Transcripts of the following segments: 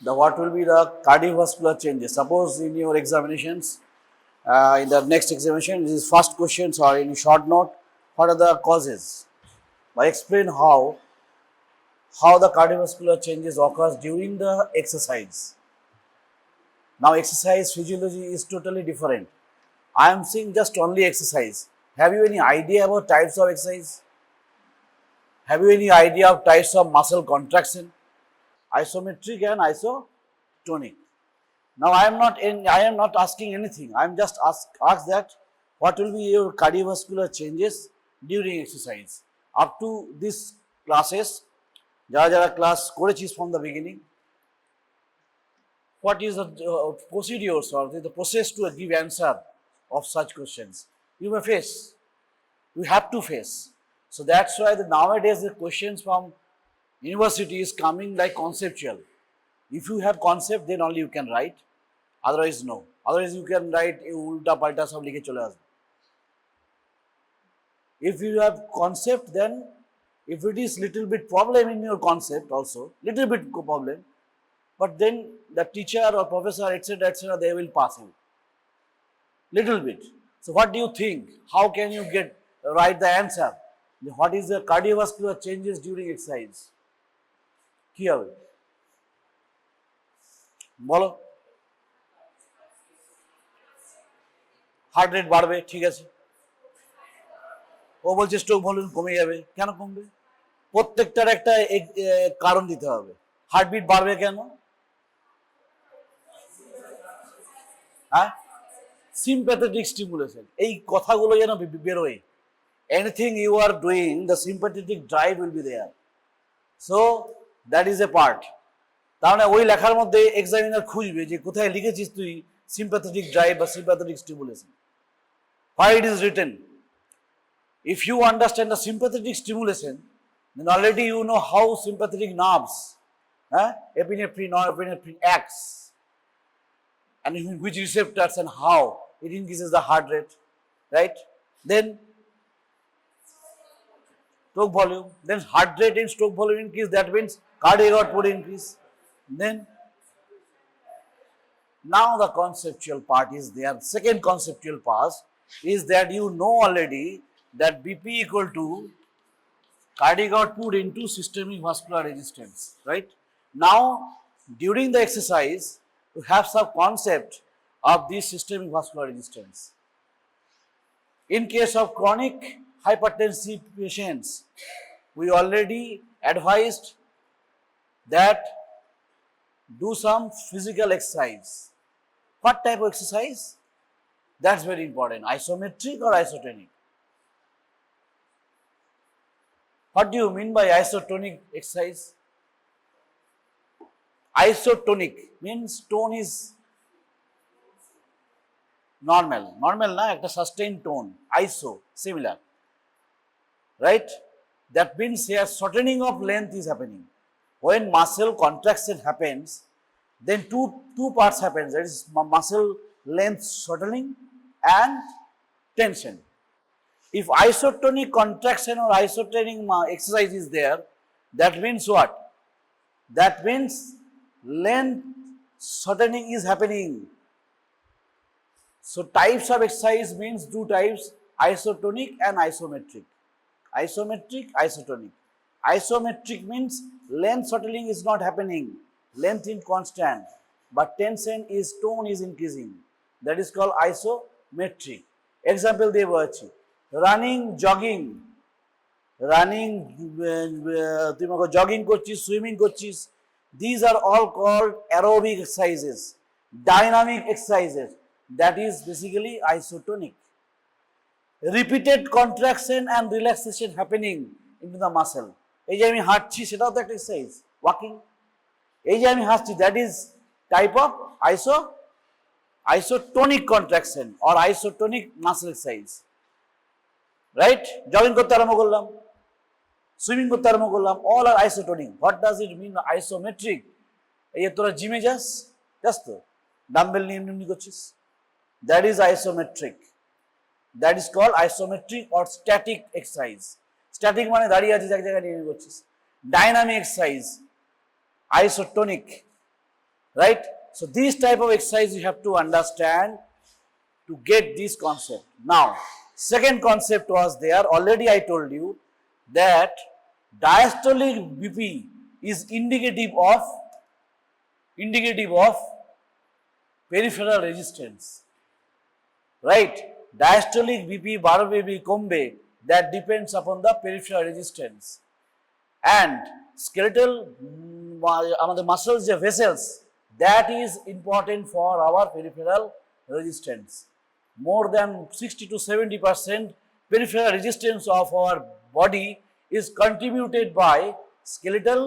what will be the cardiovascular changes. Suppose in your examinations, in the next examination, this is first questions or in short note, what are the causes? I explain how the cardiovascular changes occurs during the exercise. Now exercise physiology is totally different. I am saying just only exercise. Have you any idea about types of exercise? Have you any idea of types of muscle contraction? Isometric and isotonic. Now I am not asking anything. I am just ask that what will be your cardiovascular changes during exercise. Up to this classes, jara class করেছিস from the beginning, what is the procedures or the process to give answer of such questions? You may face, you have to face. So that's why nowadays the questions from university is coming like conceptual. If you have concept, then only you can write. Otherwise, no. Otherwise, you can write ulta palta sab likhe chole asbe. If you have concept, then if it is little bit problem in your concept also, little bit problem, but then the teacher or professor, etc., they will pass you. Little bit. So what do you think? How can you write the answer? What is the cardiovascular changes during exercise? কি হবে বলো? Heart rate বাড়বে, ঠিক আছে। ও বলছে stroke volume কমে যাবে, কেন কমবে? প্রত্যেকটার একটা কারণ দিতে হবে। হার্টবিট বাড়বে কেন? হ্যাঁ, sympathetic stimulation. এই কথাগুলো যেন বেরোয়। Anything you are doing, the sympathetic drive will be there. So that is a part. তাহলে ওই লেখার মধ্যে এক্সামিনার খুঁজবে যে কোথায় লিখেছিস তুই sympathetic drive বা sympathetic stimulation. Why it is written? If you understand the sympathetic stimulation, then already you know how sympathetic nerves, epinephrine, norepinephrine acts, and which receptors and how it increases the heart rate, right? Then stroke volume, then heart rate and stroke volume increase, that means cardiac output increase. Then now the conceptual part is there. Second conceptual part is that you know already that BP equal to cardiac output into systemic vascular resistance, right? Now during the exercise you have some concept of this systemic vascular resistance. In case of chronic hypertensive patients, we already advised that do some physical exercise. What type of exercise? That's very important. Isometric or isotonic? What do you mean by isotonic exercise? Isotonic means tone is normal. Normal na, ekta sustained tone. Iso, similar. Right? That means here shortening of length is happening. When muscle contraction happens, then two parts happens. That is muscle length shortening and tension. If isotonic contraction or isotonic exercise is there, that means what? That means length shortening is happening. So types of exercise means two types, isotonic and isometric. Isometric, isotonic. Isometric means length shortening is not happening, length is constant, but tension is, tone is increasing. That is called isometric. Example দিয়ে বলছি, running, jogging, তুই মনে jogging করছিস, swimming করছিস, these are all called aerobic exercises, dynamic exercises. That is basically isotonic. Repeated contraction and relaxation happening into the muscle. এই যে আমি হাঁটছি সেটাও তো একটা এক্সারসাইজ, ওয়াকিং। এই যে আমি হাঁটছি, that is type of isotonic contraction or isotonic muscle exercise, right? Jogging করতে আরম্ভ করলাম, সুইমিং করতে আরম্ভ করলাম, all are isotonic. What does it mean isometric? এই যে তোরা জিমে যাস তো ডাম্বেল নিয়ে এমনি করছিস, that is isometric. That is called isometric or static exercise. Static মানে দাঁড়িয়ে আছিস এক জায়গায় নিয়ে করছিস। Dynamic exercise, isotonic. right? So these type of exercise you have to understand to get this concept. Now, second concept was there, already I told you that diastolic BP is indicative of peripheral resistance, right? Diastolic BP বাড়বে কি কমবে, that depends upon the peripheral resistance. And skeletal আমাদের muscles যে vessels, that is important for our peripheral resistance. More than 60 to 70% peripheral resistance of our body is contributed by skeletal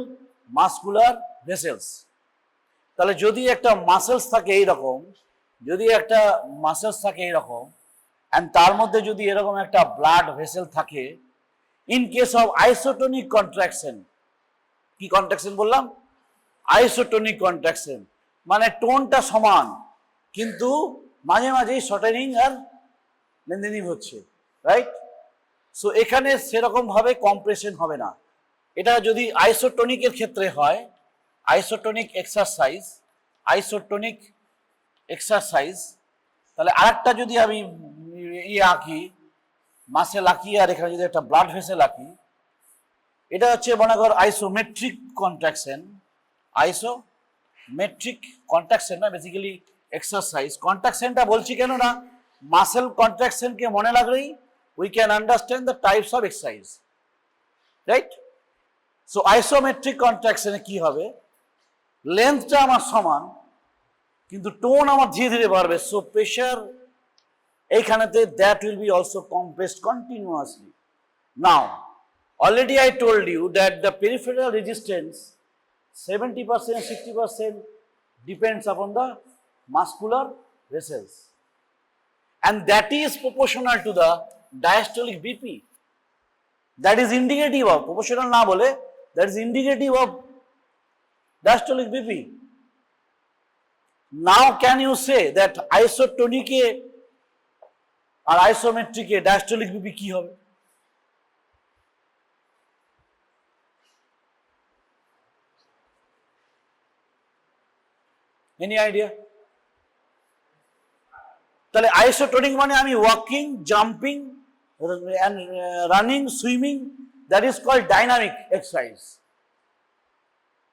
muscular vessels. তাহলে যদি একটা muscles থাকে এইরকম, and তার মধ্যে যদি এরকম একটা ব্লাড ভেসেল থাকে, in case of isotonic contraction, কি কন্ট্রাকশন বললাম? আইসোটোনিক কন্ট্রাকশন, মানে টোনটা সমান কিন্তু মাঝে মাঝেই শর্টেনিং আর লেন্থেনিং হচ্ছে, রাইট? সো এখানে সেরকম ভাবে কম্প্রেশন হবে না। এটা যদি আইসোটোনিকের ক্ষেত্রে হয়, আইসোটোনিক এক্সারসাইজ, তাহলে আরেকটা যদি আমি আঁকি, মাসেল আঁকি, আর এখানে যদি একটা ব্লাড ভেসেল আঁকি, এটা হচ্ছে মনে কর আইসোমেট্রিক কন্ট্রাকশন না, বেসিক্যালি এক্সারসাইজ। কন্ট্রাকশনটা বলছি কেন না, মাসেল কন্ট্রাকশনকে মনে লাগলেই we can understand the types of exercise, right? So isometric কন্ট্রাকশনে কি হবে, লেন্থটা আমার সমান কিন্তু টোন আমার ধীরে ধীরে বাড়বে। সো প্রেশার এইখানেতে that will be also compressed continuously. Now already I told you that the peripheral resistance 70% 60% depends upon the muscular vessels, and that is proportional to the diastolic BP. That is indicative of, proportional না বলে, that is indicative of diastolic BP. Now can you say that isotonic R isometric diastolic BP কি হবে? Any idea? তাহলে isotonic মানে আমি walking, jumping, running, swimming, that is called dynamic exercise.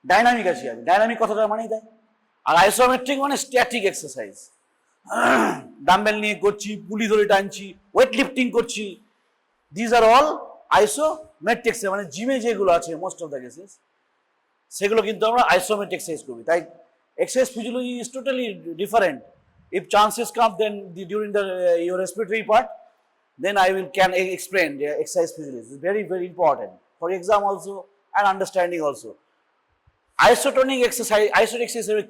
Dynamic আছে, dynamic কথাটা মানেই দেয়। আর আইসোমেট্রিক মানে স্ট্যাটিক এক্সারসাইজ, ডাম্বেল নিয়ে করছি, পুলি ধরে টানছি, ওয়েট লিফটিং করছি, দিজ আর অল আইসোমেট্রিক। মানে জিমে যেগুলো আছে মোস্ট অফ দ্য কেসেস, সেগুলো কিন্তু আমরা আইসোমেট্রিক এক্সারসাইজ করি। তাই exercise physiology is totally different. If chances come, then during the your respiratory part, then I can explain the exercise physiology. It's very, very important for exam also and understanding also. Isotonic exercise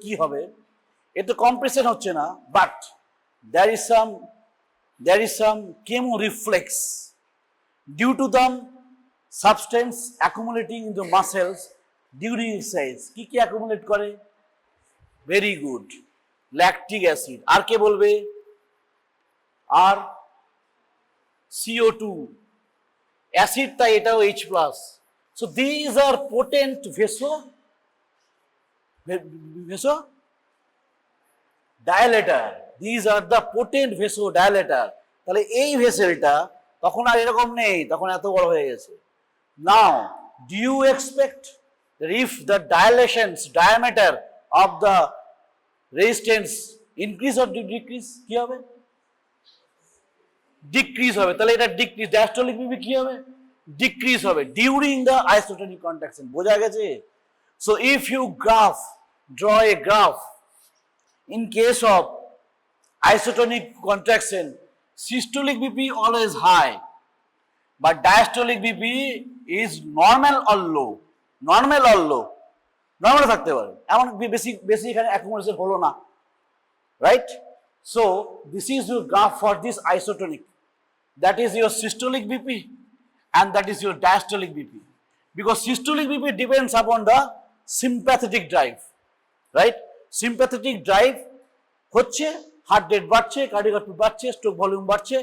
কি হবে? এটা compression হচ্ছে না, but there is some chemoreflex due to the substance accumulating in the muscles during exercise. কি accumulate করে? Very good, lactic acid. আর কে বলবে? আর CO2 অ্যাসিড, তাই এটাও H+। So these are potent dilator, these are the potent dilator. তাহলে এই ভেসেলটা তখন আর এরকম নেই, তখন এত বড় হয়ে গেছে। Now do you expect if the diameter of the resistance increase or decrease, কি হবে? ডিক্রিজ হবে। তাহলে এটা ডিক্রিজ, diastolic BP কি হবে? ডিক্রিজ হবে during the isotonic contraction। বোঝা গেছে? So if you draw a graph in case of isotonic contraction, systolic BP always high, but diastolic BP is normal or low, normal থাকতে পারে, এমন বেশি এখানে অ্যাকুমুলেশন হলো না, right? So this is your graph for this isotonic, that is your systolic BP and that is your diastolic BP, because systolic BP depends upon the sympathetic drive, right? Sympathetic drive হচ্ছে, heart rate বাড়ছে, cardiac output বাড়ছে, stroke volume বাড়ছে,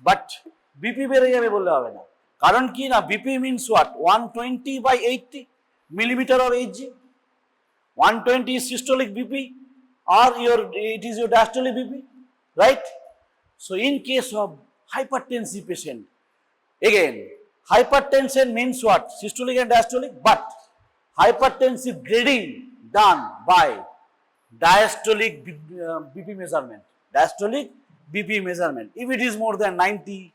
but BP বেড়ে যাবে বললে হবে না। কারণ কি না, BP means what? 120/80 millimeter of Hg. 120 is systolic BP, or it is your diastolic BP, right? So in case of hypertensive patient, again, hypertension means what? Systolic and diastolic, but hypertensive grading done by diastolic BP measurement. Diastolic BP measurement. If it is more than 90,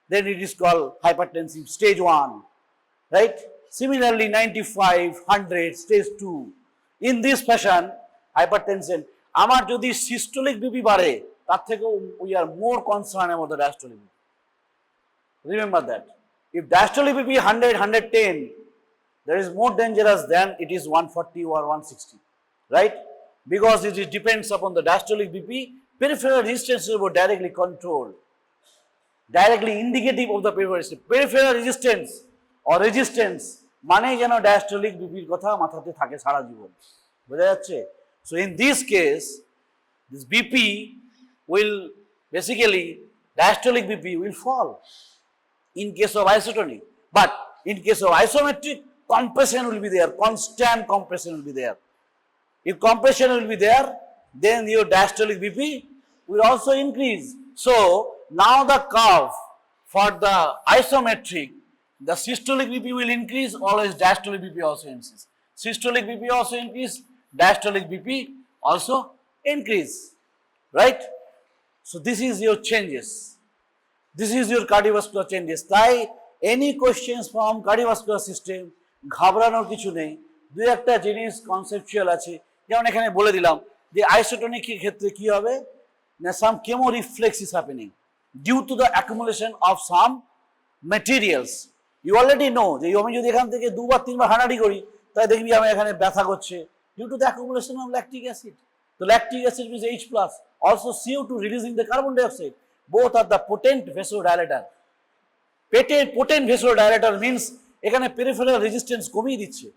then it is called hypertensive stage 1, right? Similarly, 95, 100, stage 2. In this fashion, hypertension. আমার যদি systolic BP বাড়ে, তার থেকেও we are more concerned about the diastolic BP. Remember that. If diastolic BP 100, 110, that is more dangerous than it is 140 or 160, right? Because it depends upon the diastolic BP, peripheral resistance will be directly controlled, directly indicative of the peripheral resistance. Peripheral resistance or resistance মানে যেন diastolic BP এর কথা মাথাতে থাকে সারা জীবন, বোঝা যাচ্ছে? So in this case, this BP will basically, diastolic BP will fall in case of isotonic, but in case of isometric, compression will be there, constant compression will be there. If compression will be there, then your diastolic BP will also increase. So now the curve for the isometric, the systolic BP will increase, always diastolic BP also increases. Systolic BP also increase, diastolic BP also increase, right? So this is your changes. This is your cardiovascular changes. তাই any questions from cardiovascular system, ঘাবড়ানোর কিছু নেই। দুই একটা জিনিস conceptual আছে, যেমন এখানে বলে দিলাম যে আইসোটোনিক ক্ষেত্রে কি হবে না, some chemoreflex is happening due to the accumulation of some materials. You already know যে আমি যদি এখান থেকে দুবার তিনবার হাঁটাহাঁটি করি, তাই দেখবি আমার এখানে ব্যথা করছে due to the accumulation of lactic acid. So lactic acid is H+, also CO2 releasing the carbon dioxide. Both are the potent vasodilator. Potent vasodilator means এখানে peripheral resistance কমিয়ে দিচ্ছে,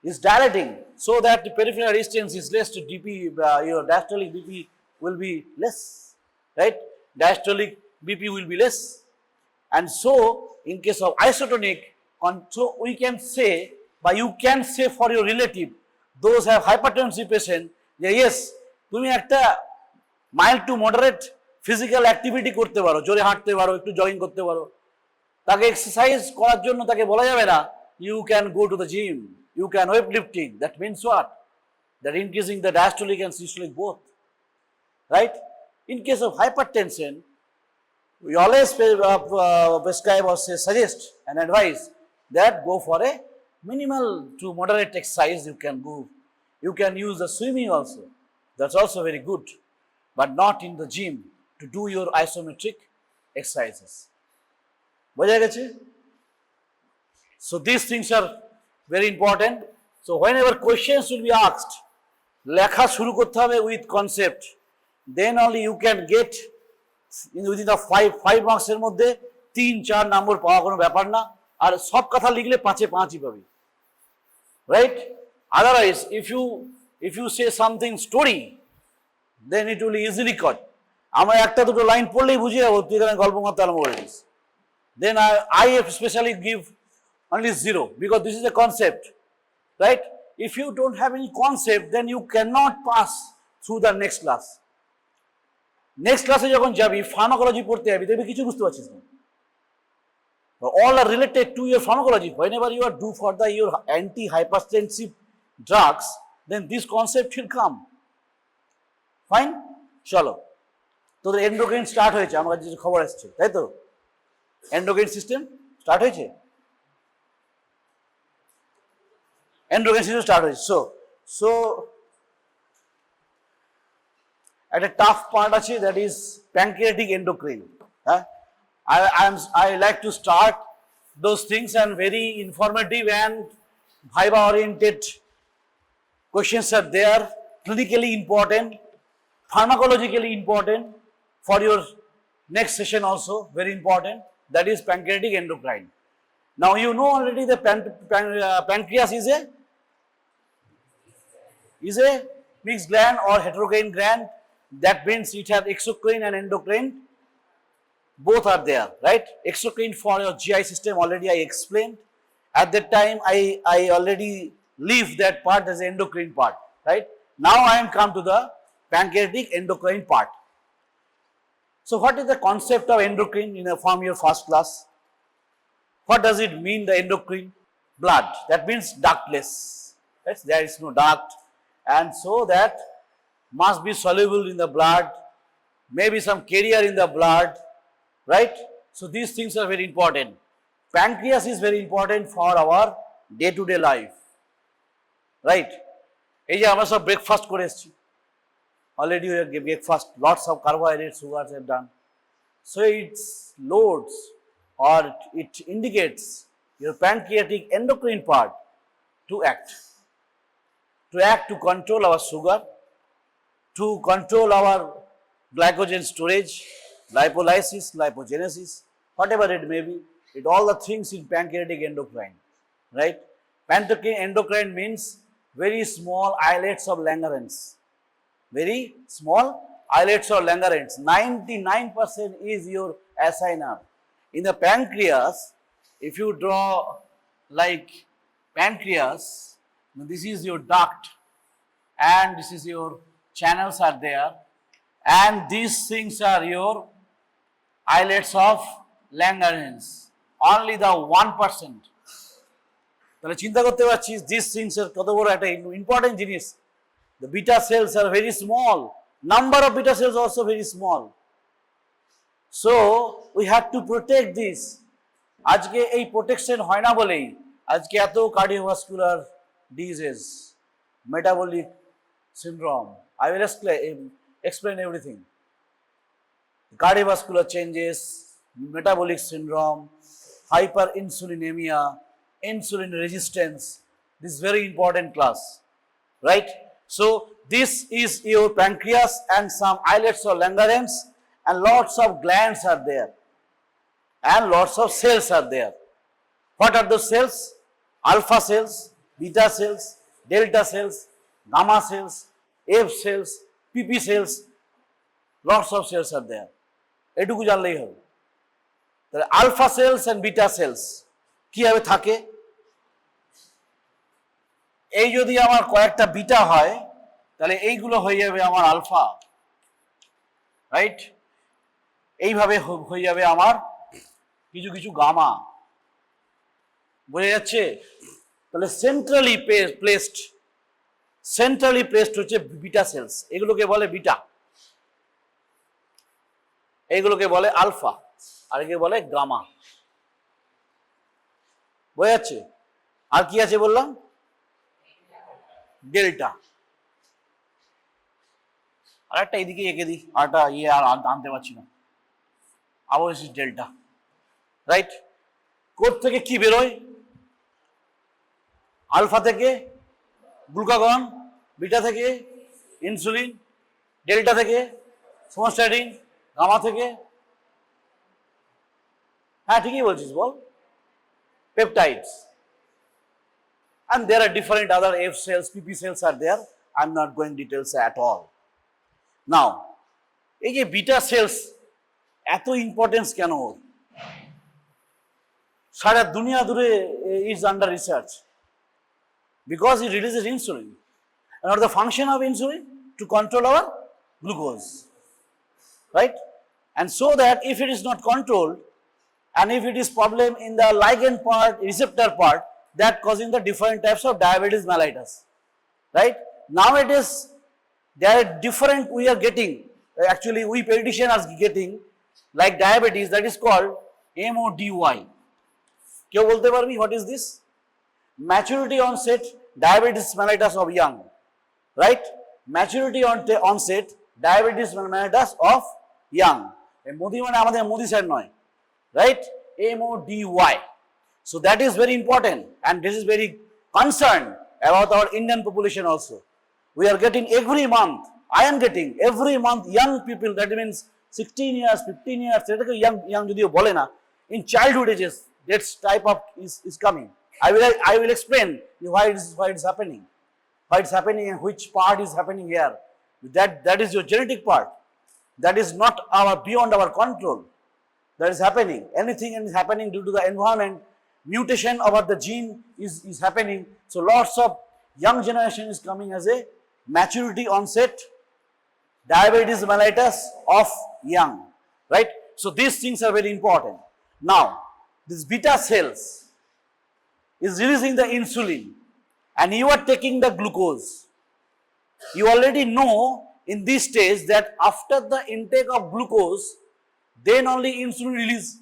is dilating, so that the peripheral resistance is less to DP, your diastolic BP will be less, right? Diastolic BP will be less. And so in case of isotonic, so we can say, but you can say for your relative, those have hypertensive patient, yes, তুমি একটা mild to moderate physical activity করতে পারো, জোরে হাঁটতে পারো, একটু jogging করতে পারো, তাকে এক্সারসাইজ করার জন্য তাকে বলা যাবে না you can go to the gym, you can weightlifting. That means what? That increasing the diastolic and systolic both, right? In case of hypertension, we always prescribe or say, suggest and advise that go for a minimal to moderate exercise. You can go, you can use the swimming also, that's also very good, but not in the gym to do your isometric exercises. বোঝা গেছে? So these things are very important. So whenever questions will be asked, লেখা শুরু করতে হবে with concept, then only you can get within the 5 marks এর মধ্যে 3-4 নম্বর পাওয়া কোনো ব্যাপার না, আর সব কথা লিখলে 5-এ 5ই পাবি, right? Otherwise if you say something story, then it will easily cut. আমরা একটা দুটো লাইন পড়লেই বুঝে যাবো তুই এখানে গল্প করতে আরম্ভ করে this, then I especially give only 0, because this is a concept, right? If you don't have any concept, then you cannot pass through the next class. Next class যখন যাবি pharmacology পড়তে যাবি, দেখবি কিছু বুঝতে পারছিস না, all are related to your pharmacology. Whenever you are do for the your anti-hypertensive drugs, then this concept will come. Fine? চলো, তোদের এন্ডোক্রাইন স্টার্ট হয়েছে, আমার কাছে খবর আসছে, তাই তো? এন্ডোক্রাইন সিস্টেম স্টার্ট হয়েছে, এন্ডোক্রাইন সিস্টেম স্টার্ট হয়েছে। সো একটা টাফ পার্ট আছে, দ্যাট ইজ প্যানক্রিয়াটিক এন্ডোক্রাইন। হ্যাঁ, I like to start those things, and very informative and viva oriented questions are there, clinically important, pharmacologically important for your next session also, very important, that is pancreatic endocrine. Now you know already the pancreas is a mixed gland or heterocrine gland. That means it has exocrine and endocrine, both are there, right? Exocrine for your GI system already I explained. At that time I already leave that part as endocrine part, right? Now I am come to the pancreatic endocrine part. So what is the concept of endocrine from your first class? What does it mean, the endocrine? Blood. That means ductless. Right? There is no duct, and so that must be soluble in the blood, maybe some carrier in the blood, right? So these things are very important. Pancreas is very important for our day-to-day life, right? এই যে আমরা সব breakfast করে এসেছি, already we have breakfast, lots of carbohydrates, sugars are done. So it loads or it indicates your pancreatic endocrine part to act to control our sugar, to control our glycogen storage, lipolysis, lipogenesis, whatever it may be, it all the things in pancreatic endocrine, right? Pancreatic endocrine means very small islets of Langerhans. Very small islets or Langerhans. 99% is your acinar. In the pancreas, if you draw like pancreas, this is your duct and this is your channels are there, and these things are your islets of Langerhans. Only the 1%. তাহলে চিন্তা করতে পারছিস these things are কত বড় একটা important জিনিস. The beta cells are very small. Number of beta cells also very small. So we have to protect this. আজকে এই protection হয় না বলেই আজকে এত cardiovascular diseases, metabolic syndrome. I will explain everything. Cardiovascular changes, metabolic syndrome, hyperinsulinemia, insulin resistance. This is very important class, right? So this is your pancreas and some islets or Langerhans, and lots of glands are there and lots of cells are there. What are those cells? Alpha cells, beta cells, delta cells, gamma cells, F cells, PP cells, lots of cells are there. এটুকু জানলেই হবে। তাহলে alpha cells and beta cells কিভাবে থাকে? এই যদি আমার কয়েকটা বিটা হয় তাহলে এইগুলো হয়ে যাবে আমার আলফা, রাইট? এইভাবে হয়ে যাবে আমার কিছু কিছু গামা। বোঝা যাচ্ছে? তাহলে সেন্ট্রালি প্লেসড হচ্ছে বিটা সেলস, এগুলোকে বলে বিটা, এইগুলোকে বলে আলফা, আর একে বলে গামা। বোঝা যাচ্ছে? আর কি আছে বললাম? ডেল্টা। আর একটা এইদিকে এঁকে দিই, আরটা আর আনতে পারছি না। আবার ডেল্টা, রাইট? কোথ থেকে কি বেরোয়? আলফা থেকে গ্লুকাগন, বিটা থেকে ইনসুলিন, ডেল্টা থেকে সোমাস্ট্যাটিন, গামা থেকে, হ্যাঁ ঠিকই বলছিস, বল, peptides. And there are different other F cells, PP cells are there. I'm not going details at all. Now, এই যে বিটা সেলস এত ইম্পর্টেন্স কেন? সারা দুনিয়া জুড়ে is under research because it releases insulin. And what is the function of insulin? To control our glucose, right? And so that if it is not controlled, and if it is problem in the ligand part, receptor part, that causing the different types of diabetes mellitus, right? Nowadays, there are different we are getting, actually we pediatricians are getting, like diabetes, that is called MODY. কেউ বলতে পারবি what is this? Maturity onset diabetes mellitus of young, right? Maturity onset diabetes mellitus of young. Modi মানে আমাদের Modi sir নয়, right? MODY. So that is very important, and this is very concerned about our Indian population also. We are getting every month, I am getting every month young people, that means 16 years, 15 years, young যদিও বলে না, in childhood ages, that type of is coming. I will explain why it is happening, and which part is happening here. That is your genetic part. That is not beyond our control. That is happening. Anything is happening due to the environment. Mutation about the gene is happening. So lots of young generation is coming as a maturity onset, diabetes mellitus of young, right? So these things are very important. Now, this beta cells is releasing the insulin and you are taking the glucose. You already know in this stage that after the intake of glucose, then only insulin release.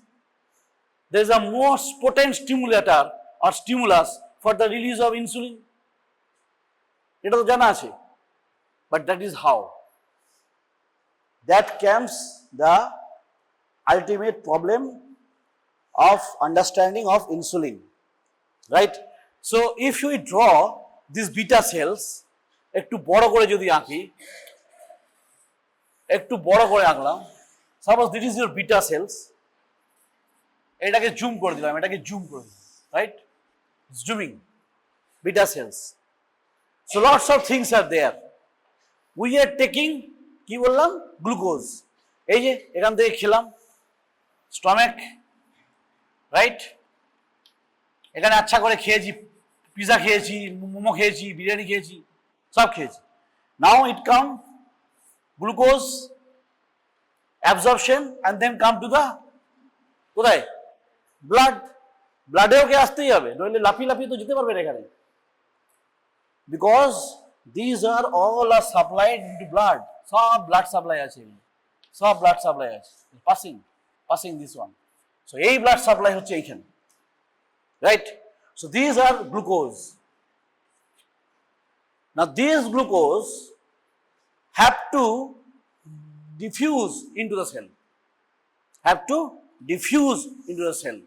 There is a most potent stimulator or stimulus for the release of insulin. এটা তো জানা আছে, but that is how. That comes the ultimate problem of understanding of insulin, right? So if you draw these beta cells, একটু বড় করে যদি আঁকি, একটু বড় করে আঁকলাম, suppose this is your beta cells, এটাকে জুম করে দিলাম, এটাকে জুম করে দিলাম, right? Zooming, beta cells. So lots of things are there. We are taking কি বললাম গ্লুকোজ, এই যে এখান থেকে খেলাম, স্টমাক, রাইট? এখানে আচ্ছা করে খেয়েছি, পিজা খেয়েছি, মোমো খেয়েছি, বিরিয়ানি খেয়েছি, সব খেয়েছি। Now it come glucose absorption and then come to the কোথায় ব্লাড, ব্লাডেও কে আসতেই হবে, নইলে লাফিয়ে লাফিয়ে তো যেতে পারবেন এখানে, because this are all are supplied into blood, সব ব্লাড সাপ্লাই আছে, সব ব্লাড সাপ্লাই আছে, পাসিং দিস ওয়ান। সো এই ব্লাড সাপ্লাই হচ্ছে এইখানে, right? So this are glucose. Now these glucose have to diffuse into the cell,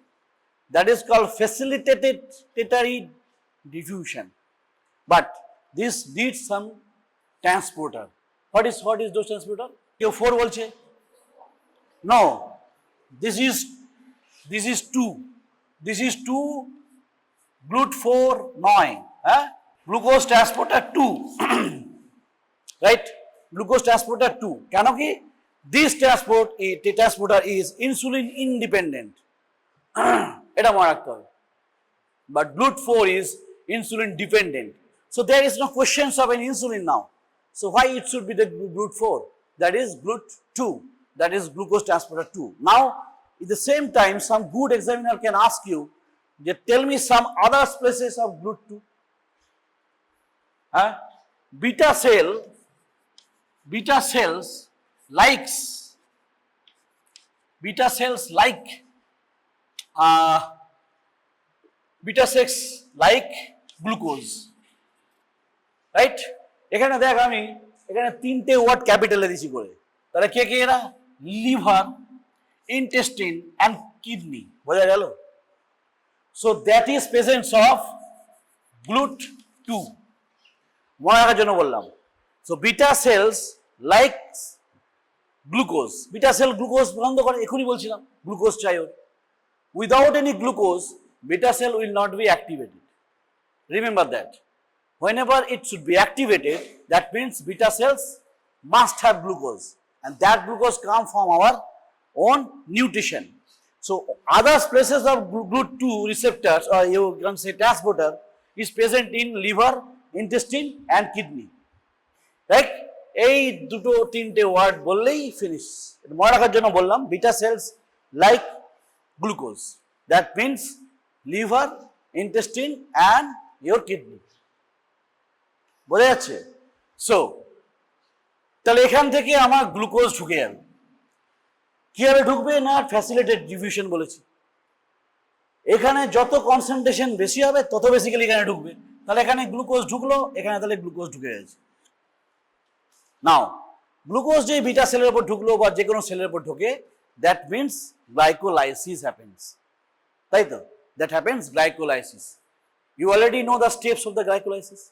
that is called facilitated tertiary diffusion, but this needs some transporter. What is those transporter? Q4 বলছে, no, this is 2 GLUT4 9, glucose transporter 2 right, glucose transporter 2, কেন কি this transporter is insulin independent, এটা মনে রাখতে হবে, but GLUT4 is insulin dependent, so there is no questions of an insulin now. So why it should be the GLUT4? That is GLUT2, that is glucose transporter 2. Now at the same time some good examiner can ask you, tell me some other places of GLUT2. Beta cells like glucose, right? এখানে দেখ আমি এখানে তিনটে word ক্যাপিটালে দিছি করে, তাহলে কে কে এরা? Liver, intestine and kidney, বোঝা গেল? So that is presence of GLUT2, মনে রাখার জন্য বললাম। So beta cells like glucose, beta cell glucose বন্ধ করে, এখনই বলছিলাম গ্লুকোজ চাই ওর, without any glucose beta cell will not be activated, remember that. Whenever it should be activated, that means beta cells must have glucose, and that glucose comes from our own nutrition. So other places of GLUT2 receptors, or you can say transporter, is present in liver, intestine and kidney, right? এই দুটো তিনটে word বললেই finish, মনে রাখার জন্য বললাম। Beta cells like glucose, that means liver, intestine and your kidney, বোঝা যাচ্ছে? সো তাহলে এখান থেকে আমার গ্লুকোজ ঢুকে যাবে, কিভাবে ঢুকবে না? ফ্যাসিলিটেড ডিফিউশন বলেছি, এখানে যত কনসেন্ট্রেশন বেশি হবে তত বেসিক্যালি এখানে ঢুকবে, তাহলে এখানে গ্লুকোজ ঢুকলো, এখানে তাহলে গ্লুকোজ ঢুকে গেছে। নাও গ্লুকোজ যে বিটা সেলের উপর ঢুকলো বা যে কোনো সেলের উপর ঢোকে, দ্যাট মিনস গ্লাইকোলাইসিস হ্যাপেন্স, তাই তো? That happens glycolysis. You already know the steps of the glycolysis,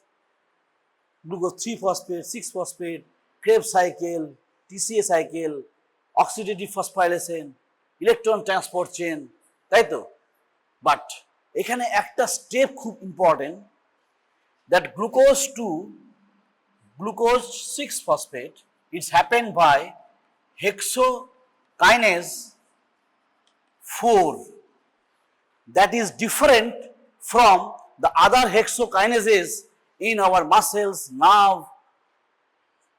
glucose 3-phosphate, 6-phosphate, Krebs cycle, TCA cycle, oxidative phosphorylation, electron transport chain, তাই তো? বাট এখানে একটা স্টেপ খুব important, that glucose to glucose 6-phosphate, it's happened by hexokinase 4, that is different from the other hexokinases in our muscles, nerve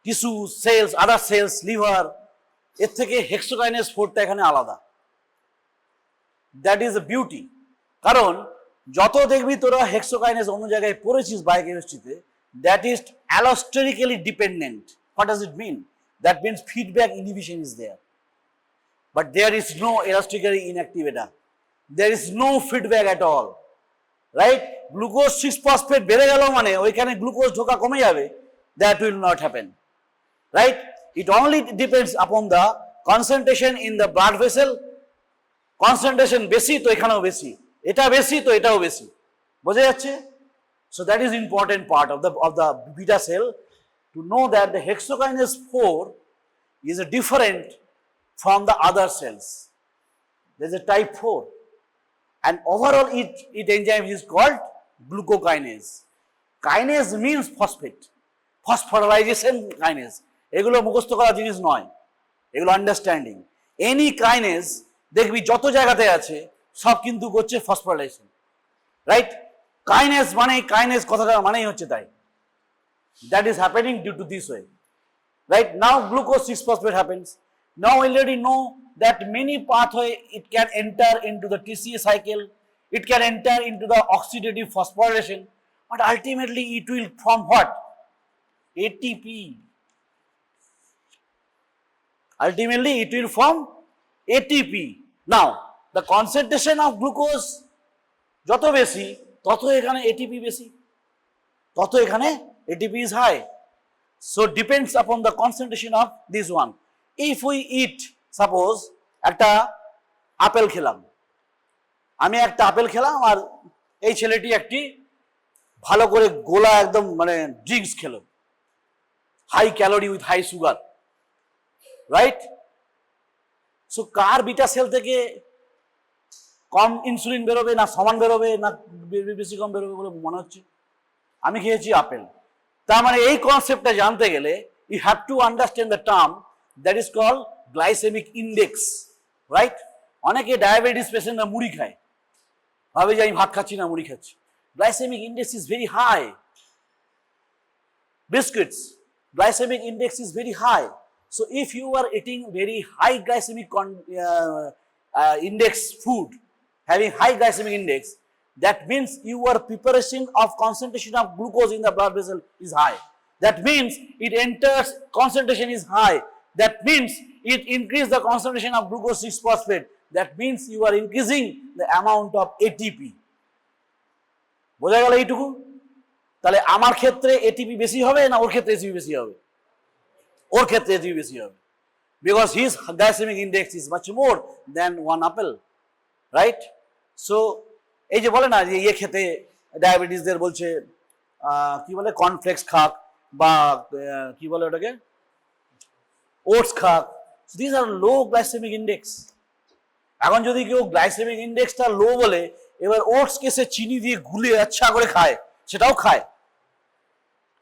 tissue cells, other cells, liver, এর থেকে hexokinase 4টা এখানে আলাদা। That is a beauty. কারণ যত দেখবি তোরা hexokinase অন্য জায়গায় পড়েছিস বায়োকেমিস্ট্রিতে, that is allosterically dependent. What does it mean? That means feedback inhibition is there, but there is no elastically inactive এটা। There is no feedback at all, right? Glucose 6-ফসফেট বেড়ে গেল মানে ওইখানে গ্লুকোজ ঢোকা কমে যাবে, that will not happen, right? It only depends upon the concentration in the blood vessel. Concentration বেশি তো এখানেও বেশি, এটা বেশি তো এটাও বেশি, বোঝা যাচ্ছে? So that is important part of the beta cell, to know that the hexokinase 4 is different from the other cells. There is a type 4, and overall it enzyme is called glucokinase. Kinase means phosphate, phosphorylation kinase. এগুলো মুখস্থ করা জিনিস নয়, এগুলো understanding. Any kinase দেখবি যত জায়গাতে আছে সব কিন্তু করছে ফসফোরাইলেশন, রাইট? কাইনেজ মানে কাইনেজ কথাটা মানেই হচ্ছে তাই। That is happening due to this way, right? Now glucose 6-phosphate happens. Now we already know that many pathway it can enter into the TCA cycle, it can enter into the oxidative phosphorylation, but ultimately it will form what? ATP. Ultimately it will form ATP. Now the concentration of glucose যত বেশি তত এখানে ATP বেশি, তত এখানে ATP is high. So depends upon the concentration of this one. If we eat, suppose একটা apple খেলাম, আমি একটা আপেল খেলাম আর এই ছেলেটি একটি ভালো করে গোলা একদম মানে ড্রিঙ্কস খেলো, high calorie with high sugar, right? So কার বিটা সেল থেকে কম ইনসুলিন বেরোবে, না সমান বেরোবে, না বেশি কম বেরোবে বলে মনে হচ্ছে? আমি খেয়েছি আপেল। তার মানে এই কনসেপ্টটা জানতে গেলে you have to understand the term that is called glycemic index, right? অনেকে ডায়াবেটিস পেশেন্টরা মুড়ি খায়, ভাবে যে আমি ভাত খাচ্ছি না মুড়ি খাচ্ছি। Glycemic index is very high. Biscuits, glycemic index is very high. So if you are eating very high glycemic index food, having high glycemic index, that means your preparation of concentration of glucose in the blood vessel is high. That means it enters, concentration is high. That means it increases the concentration of glucose 6-phosphate. That means you are increasing the amount of ATP. বোঝা গেল এইটুকু? তাহলে আমার ক্ষেত্রে ATP বেশি হবে না ওর ক্ষেত্রে এটিপি বেশি হবে? ওর ক্ষেত্রে এটিপি বেশি হবে, because his glycemic index is much more than one apple, right? So এই যে বলে না যে ইয়ে খেতে ডায়াবেটিসদের বলছে কি বলে কর্নফ্লেক্স খাক বা কি বলে ওটাকে ওটস খাক, these are low glycemic index. এখন যদি কেউ গ্লাইসেমিক ইন্ডেক্সটা লো বলে এবার ওটসকে সে চিনি দিয়ে গুলে আচ্ছা করে খায়, সেটাও খায়।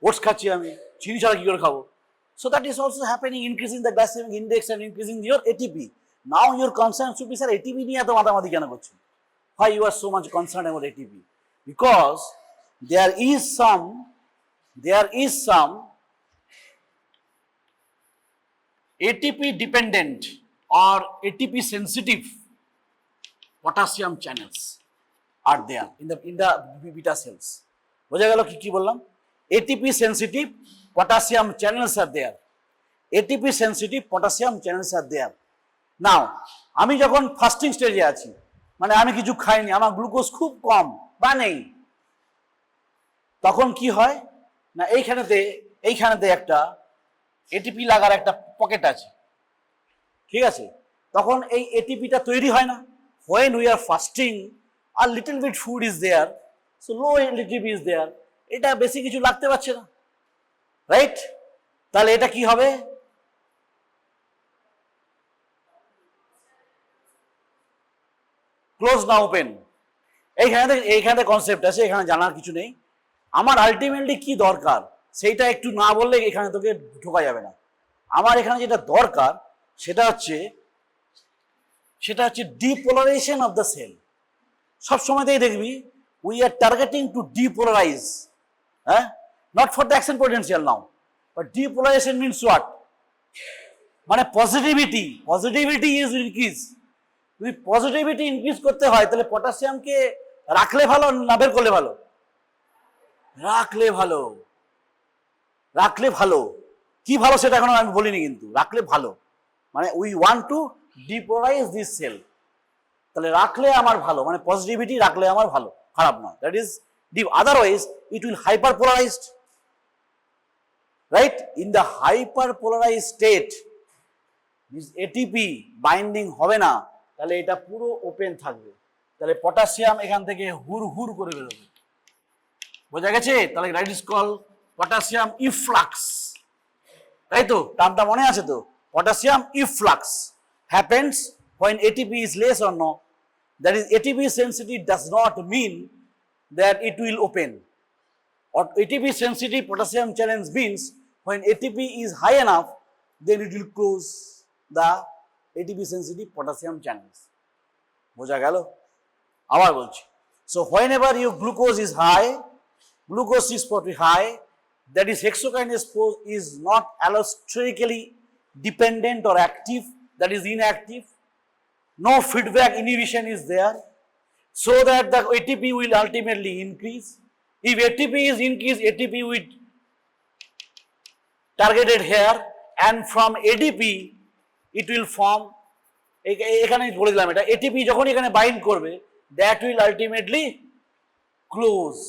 ওটস খাচ্ছি আমি, চিনি ছাড়া কি করে খাবো? So that is also happening, increasing the glycemic index and increasing your ATP. Now your concern should be, sir, ATP নিয়ে এত মাতামাতি কেন করছেন? Why you are so much concerned about ATP? Because there is some ATP dependent or ATP sensitive potassium channels are there in the beta cells. বোঝা গেল কি বললাম? ATP sensitive potassium channels are there. ATP sensitive potassium channels are there. Now আমি যখন fasting স্টেজে আছি, মানে আমি কিছু খাইনি, আমার গ্লুকোজ খুব কম বা নেই, তখন কি হয় না এইখানেতে একটা এটিপি লাগার একটা পকেট আছে, ঠিক আছে? তখন এই এটিপিটা তৈরি হয় না। when we are fasting a little bit food is there, so low ATP is there, এটা বেশি কিছু লাগতে পারছে না, রাইট? তাহলে এটা কি হবে? ক্লোজ না ওপেন। এইখানে কনসেপ্ট আছে, এখানে জানার কিছু নেই। আমার আলটিমেটলি কি দরকার সেইটা একটু না বললে এখানে তোকে ঢোকা যাবে না। আমার এখানে যেটা দরকার সেটা হচ্ছে ডিপোলারাইজেশন অফ দ্য সেল। সব সময়তেই দেখবি উই আর টার্গেটিং টু ডিপোলারাইজ, হ্যাঁ, not for the action potential now, But depolarization means what? মানে পজিটিভিটি ইজ ইনক্রিজ। যদি পজিটিভিটি ইনক্রিজ করতে হয় তাহলে পটাশিয়ামকে রাখলে ভালো না বের করলে ভালো? রাখলে ভালো। রাখলে ভালো, কি ভালো সেটা এখনো আমি বলিনি, কিন্তু রাখলে ভালো মানে we want to depolarize this cell, তাহলে রাখলে আমার ভালো, মানে পজিটিভিটি রাখলে আমার ভালো, খারাপ নয়। That is deep, otherwise it will hyper polarised, right? In the hyper polarised state ATP binding হবে না, তাহলে এটা পুরো ওপেন থাকবে, তাহলে পটাশিয়াম এখান থেকে হুর হুর করে বেরোবে। বোঝা গেছে? তাহলে that is call potassium efflux, তাই তো? টার্মটা মনে আছে তো? Potassium efflux happens when ATP is less or no. That is, ATP sensitivity does not mean that it will open. Or ATP sensitive potassium channels means when ATP is high enough, then it will close the ATP sensitive potassium channels. বোঝা গেল? আবার বলছি, so whenever your glucose is high, glucose 640 high, that is hexokinase is not allosterically dependent or active, that is inactive. No feedback inhibition is there, so that the ATP will ultimately increase. If ATP is increased, ATP will targeted here, and from ADP it will form, এখানে বলে দিলাম এটা, ATP যখন এখানে bind করবে that will ultimately close.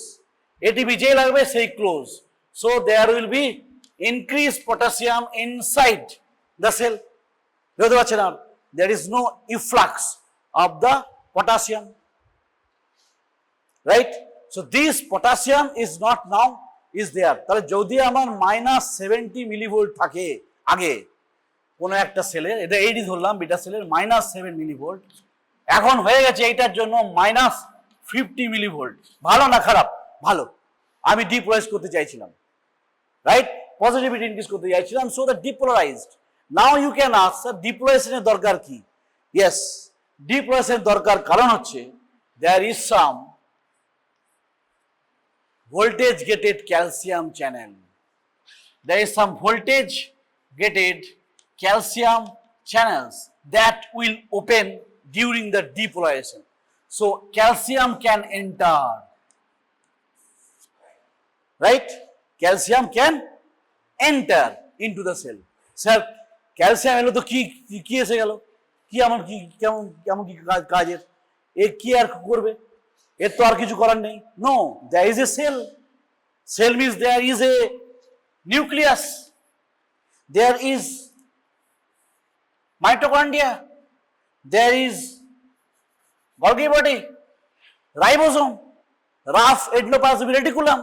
ATP যে লাগবে সেই close, so there will be increased potassium inside the cell. বুঝতে পারছেন না? There is no efflux of the potassium, right? So this potassium is not now is there. তাহলে যদি আমার -70 millivolt থাকে আগে কোনো একটা সেলের, এটা এইডি ধরলাম, বিটা সেলের -7 মিলিভোল্ট, এখন হয়ে গেছে এইটার জন্য -50 মিলিভোল্ট। ভালো না খারাপ? ভালো। আমি ডিপোলারাইজ করতে চাইছিলাম, রাইট? পজিটিভিটি ইনক্রিজ করতে চাইছিলাম, so that depolarized. Now you can ask, sir ডিপোলারাইজেশনের দরকার কি? ইয়েস, ডিপোলারাইজেশনের দরকার কারণ হচ্ছে there is some voltage gated calcium channel. There is some voltage gated calcium channels that will open during the depolarization. So calcium can enter, right? Calcium can enter into the cell. Sir, calcium এলো তো কি এসে গেল? কি আমার কি কেমন কি কাজের? এ কি আর করবে? এর তো আর কিছু করার নেই। No, there is a cell. Cell means there is a nucleus, there is mitochondria, there is Golgi body, ribosome, rough endoplasmic reticulum,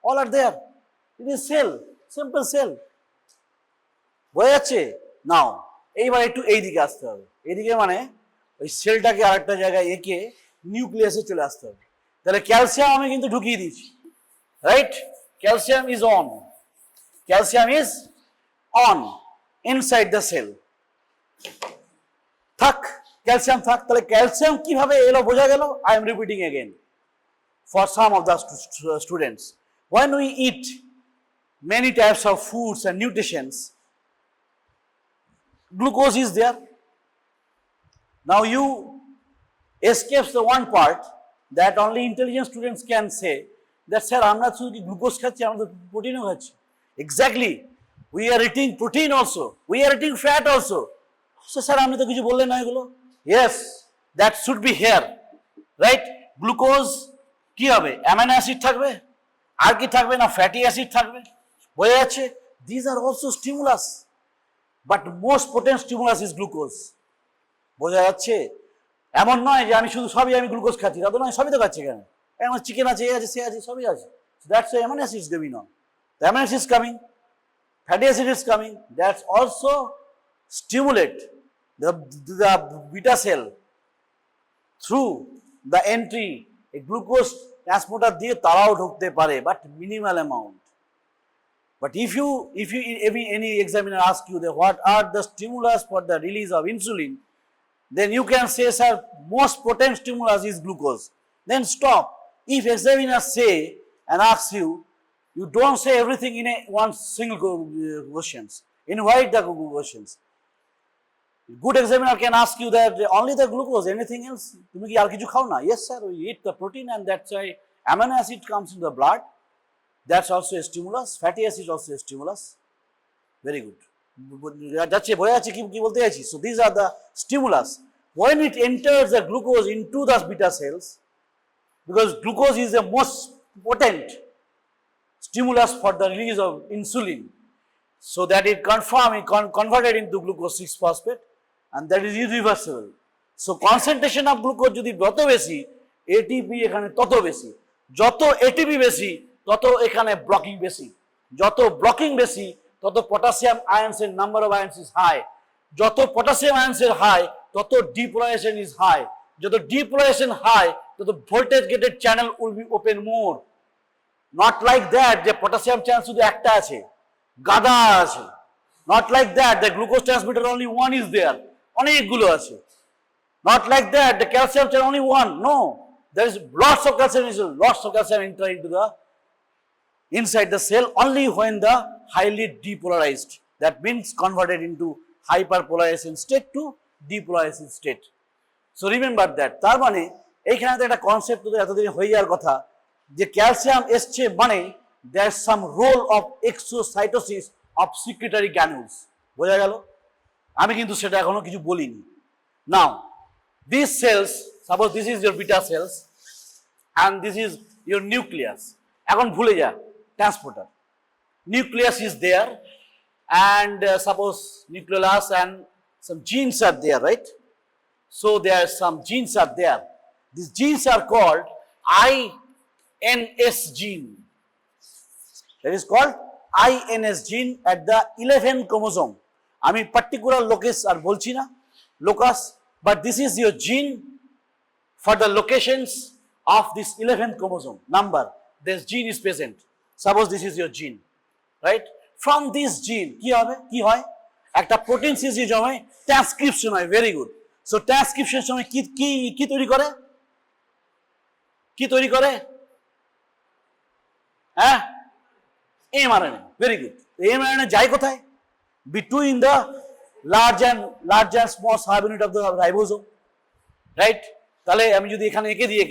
all are there. It is cell, simple cell. বোঝা যাচ্ছে? নাও এইবার একটু এইদিকে আসতে হবে, এইদিকে মানে ওই সেলটাকে আরেকটা জায়গায় এঁকে নিউক্লিয়াসে চলে আসতে হবে। তাহলে ক্যালসিয়াম আমি কিন্তু ঢুকিয়ে দিয়েছি, right? Calcium is on, calcium is on inside the cell. থাক, ক্যালসিয়াম থাক। তাহলে ক্যালসিয়াম কিভাবে এলো বোঝা গেল? I am repeating again for some of the students. when we eat many types of foods and nutritions, glucose is there. Now you escapes the one part that only intelligent students can say that, sir, আমরা শুধু কি glucose খাচ্ছি, আমরা তো প্রোটিনও খাচ্ছি। Exactly, we are eating protein also, we are eating fat also. So sir আপনি তো কিছু বললেন না এগুলো? Yes, that should be here, right? Glucose কি হবে? অ্যামাইনো অ্যাসিড থাকবে, আর কি থাকবে না? ফ্যাটি অ্যাসিড থাকবে। বোঝা যাচ্ছে? These are also stimulus, but most potent stimulus is glucose. বোঝা যাচ্ছে? এমন নয় যে আমি শুধু সবই আমি গ্লুকোজ খাচ্ছি, তা তো নয়, সবই তো খাচ্ছি। কেন? এমন চিকেন আছে, এ আছে, সে আছে, সবই আছে। That's why amino acids giving on, the amino acid is coming, fatty acid is coming, that's also stimulate the beta cell through the entry. A glucose transporter দিয়ে তারাও ঢুকতে পারে, but minimal amount. But if any examiner ask you that what are the stimulus for the release of insulin, then you can say, sir, most potent stimulus is glucose. Then stop. If examiners say and ask you You don't say everything in a one single questions. Invite the questions. Good examiner can ask you that only the glucose, anything else? তুমি কি আর কিছু খাও না? Yes sir, we eat the protein and that's why amino acid comes in the blood. That's also a stimulus. Fatty acid also a stimulus. Very good. যাচ্ছে বোঝা যাচ্ছে কি বলতে চাইছি? So these are the stimulus. When it enters the glucose into the beta cells, because glucose is the most potent stimulus for the release of insulin, so that it converted into glucose 6-phosphate, and that is irreversible. So concentration of glucose যদি যত বেশি, ATP এখানে তত বেশি, যত ATP বেশি তত এখানে ব্লকিং বেশি, যত ব্লকিং বেশি তত পটাশিয়াম আয়ন্স এর number of ions is high, যত পটাশিয়াম আয়ন্স এর হাই তত depolarization is high, যত depolarization high তত voltage gated channel will be open more. Not like that যে potassium channel শুধু একটা আছে, গাদা আছে. Not like that the glucose transmitter only one is there, অনেকগুলো আছে. Not like that the calcium channel only one. No, there is lots of calcium enter into the inside the cell only when the highly depolarized, that means converted into hyperpolarization state to depolarization state. So remember that. তার মানে এইখানে তো একটা concept তো এতদিন হয়ে যাওয়ার কথা যে ক্যালসিয়াম এসছে মানে there is some role of exocytosis of secretory granules. বোঝা গেল? আমি কিন্তু সেটা এখনো কিছু বলিনি. Now these cells, suppose this is your beta cells and this is your nucleus. এখন ভুলে যা transporter. Nucleus is there and suppose nucleus and some genes are there, right? So there are some genes are there. These genes are called INS gene. That is called INS gene at the 11th chromosome. আমি particular locus আর বলছি না, locus, but this is your gene for the locations of this 11th chromosome number. This gene is present. Suppose this is your gene, right? From this gene কি হয় একটা protein synthesis হয়, transcription হয়. Very good. So transcription সময় কি তৈরি করে? কি তৈরি করে? হ্যাঁ, mRNA. Very good. mRNA যায় কোথায়? Between the large and small subunit of the ribosome, right? তাহলে আমি যদি এখানে এঁকে দিয়ে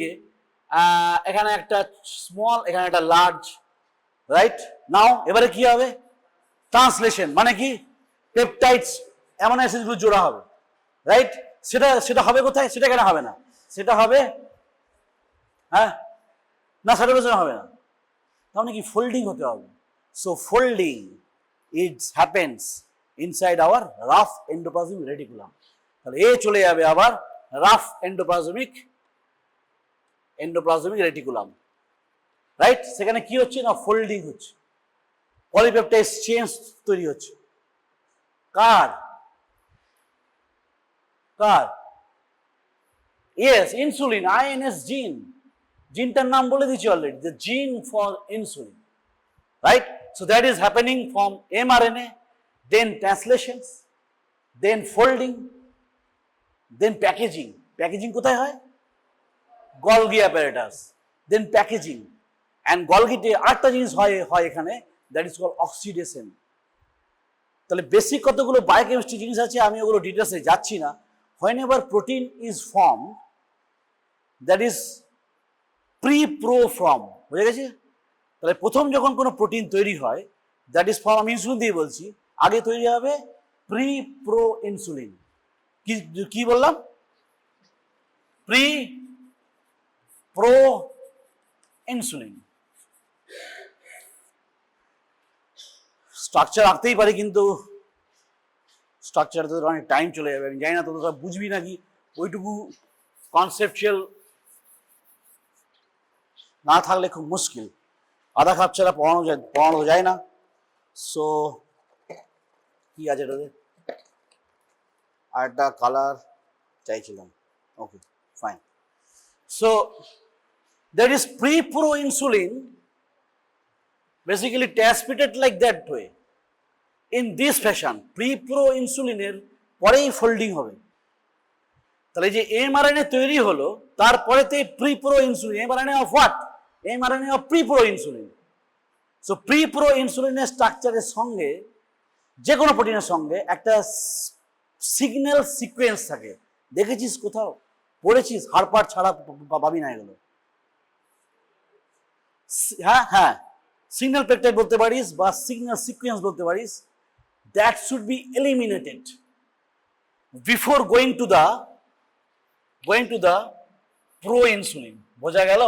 এখানে একটা স্মল, এখানে একটা লার্জ, রাইট? নাও এবারে কি হবে? ট্রান্সলেশন মানে কি? পেপটাইডস অ্যামাইনো অ্যাসিডগুলো জোড়া হবে, রাইট? সেটা হবে কোথায়? সেটা কেন হবে না? সেটা হবে হ্যাঁ না, সেটা পেছনে হবে না, তাহলে কি ফোল্ডিং হতে হবে. So folding it happens inside our rough endoplasmic reticulum. তাহলে চলে যাবে আবার রাফ এন্ডোপ্লাজমিক রেটিকুলাম, রাইট? সেখানে কি হচ্ছে না, ফোল্ডিং হচ্ছে, পলিপেপটাইড চেঞ্জ তৈরি হচ্ছে. কার? ইয়েস, ইনসুলিন, INS জিন. জিনটার নাম বলে দিচ্ছি already, the gene for insulin, right? So that is happening from mRNA, then translations, then folding, then packaging. Packaging কোথায় হয়? Golgi apparatus, then packaging. And গলগিতে আরেকটা জিনিস হয় এখানে, দ্যাট ইজ কল্ড অক্সিডেশন. তাহলে বেসিক কতগুলো বায়োকেমিস্ট্রি জিনিস আছে, আমি ওগুলো ডিটেলসে যাচ্ছি না. whenever protein is formed, that is pre-pro form. বুঝে গেছে? তাহলে প্রথম যখন কোনো প্রোটিন তৈরি হয়, দ্যাট ইজ ফর্ম, আমি ইনসুলিন দিয়ে বলছি, আগে তৈরি হবে প্রি-প্রো ইনসুলিন. কি বললাম? Pre-pro insulin. স্ট্রাকচার আঁকতেই পারি, কিন্তু স্ট্রাকচার তো অনেক টাইম চলে যাবে. আমি জানি না তোমরা বুঝবি নাকি, ওইটুকু কনসেপচুয়াল না থাকলে খুব মুশকিল. আধা কাপ ছাড়া পড়ানো যায় না. সো কি আছে এটাতে? আর একটা কালার চাইছিলাম. Okay, fine. So that is pre pro insulin basically transmitted like that way, in this fashion. Pre pro ইনসুলিনের পরেই ফোল্ডিং হবে. তাহলে যে mRNA তৈরি হলো, তারপরেতে pre pro insulin. mRNA of what? mRNA of pre pro insulin. So pre pro ইনসুলিনের স্ট্রাকচারের সঙ্গে যে কোনো প্রোটিনের সঙ্গে একটা সিগন্যাল সিকোয়েন্স থাকে, দেখেছিস কোথাও, পড়েছিস, হাড়পাড় ছাড়া পাবি না এগুলো। হ্যাঁ হ্যাঁ, সিগন্যাল পেপটাইড বলতে পারিস বা সিগন্যাল সিকোয়েন্স বলতে পারিস। That should be eliminated before going to the pro insulin. বোঝা গেল?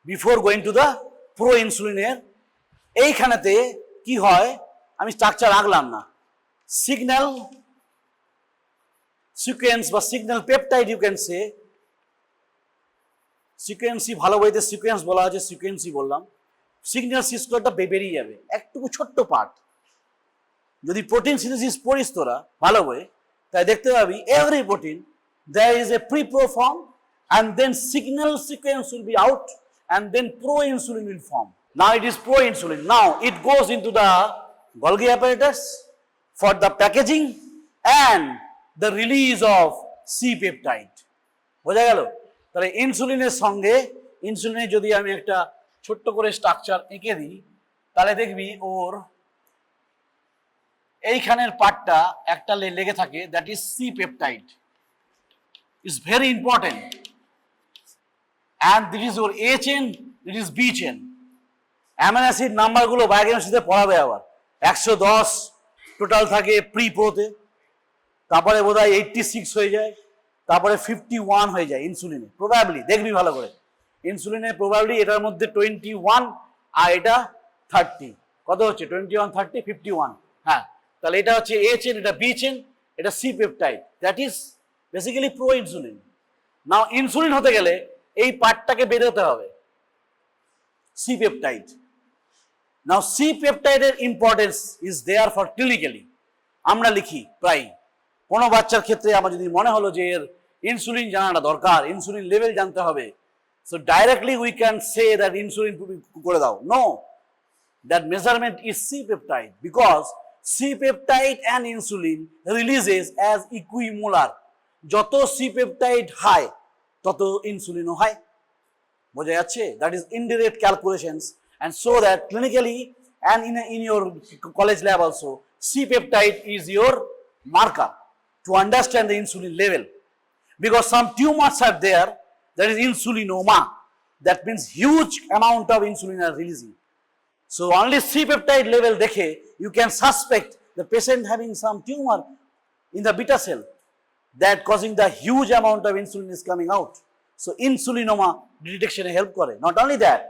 Before going to the pro ইনসুলিনের এইখানেতে কি হয়, আমি স্ট্রাকচার আঁকলাম না, সিগন্যাল সিকোয়েন্স বা signal peptide you can say, সিকোয়েন্সই ভালো বইতে সিকোয়েন্স বলা আছে, সিকোয়েন্সই বললাম। সিগন্যাল সিস্টেমটা বেরিয়ে যাবে, একটুকু ছোট্ট পার্ট। যদি প্রোটিন সিনথেসিস পড়িস তোরা ভালো বই, তাই দেখতে পাবি every protein there is a pre-pro form and then signal sequence will be out and then pro-insulin will form. Now it is pro-insulin. Now it goes into the Golgi apparatus for the packaging and the release of C-peptide. বোঝা গেল? তাহলে ইনসুলিনের সঙ্গে, ইনসুলিনের যদি আমি একটা ছোট্ট করে স্ট্রাকচার এঁকে দিই, তাহলে দেখবি ওর এইখানের পার্টটা একটা লেগে থাকে, that is C-peptide. Is very important, and this is your A chain, this is B chain. Amino acid নাম্বারগুলো বায়োকেমিস্ট্রিতে পড়াবে আবার। 110 টোটাল থাকে প্রি প্রোতে, তারপরে বোধহয় 86 হয়ে যায়, তারপরে 51 হয়ে যায় ইনসুলিনে। প্রবাবলি দেখবি ভালো করে, ইনসুলিনে প্রবাবলি এটার মধ্যে 21 আর এটা 30, কত হচ্ছে 21 30 51। হ্যাঁ, তাহলে এটা হচ্ছে এ চেন, এটা বি চেন, এটা C peptide, that is basically proinsulin. Now insulin হতে গেলে এই পার্টটাকে বেরোতে হবে, সি পেপটাইড। নাও সি পেপটাইডের importance is there for clinically. আমরা লিখি প্রায়, কোনো বাচ্চার ক্ষেত্রে আমার যদি মনে হলো যে এর ইনসুলিন জানাটা দরকার, ইনসুলিন লেভেল জানতে হবে, so directly we can say that insulin করে দাও। No, that measurement is C peptide, because C peptide and insulin releases as equimolar. যত সি পেপটাইড হাই তত ইনসুলিনও হাই। বোঝা যাচ্ছে? That is indirect calculations, and so that clinically and in your college lab also, C peptide is your marker to understand the insulin level, because some tumors are there, that is insulinoma, that means huge amount of insulin are releasing. So only C peptide level dekhe you can suspect the patient having some tumor in the beta cell that causing the huge amount of insulin is coming out. So insulinoma detection help kore. Not only that,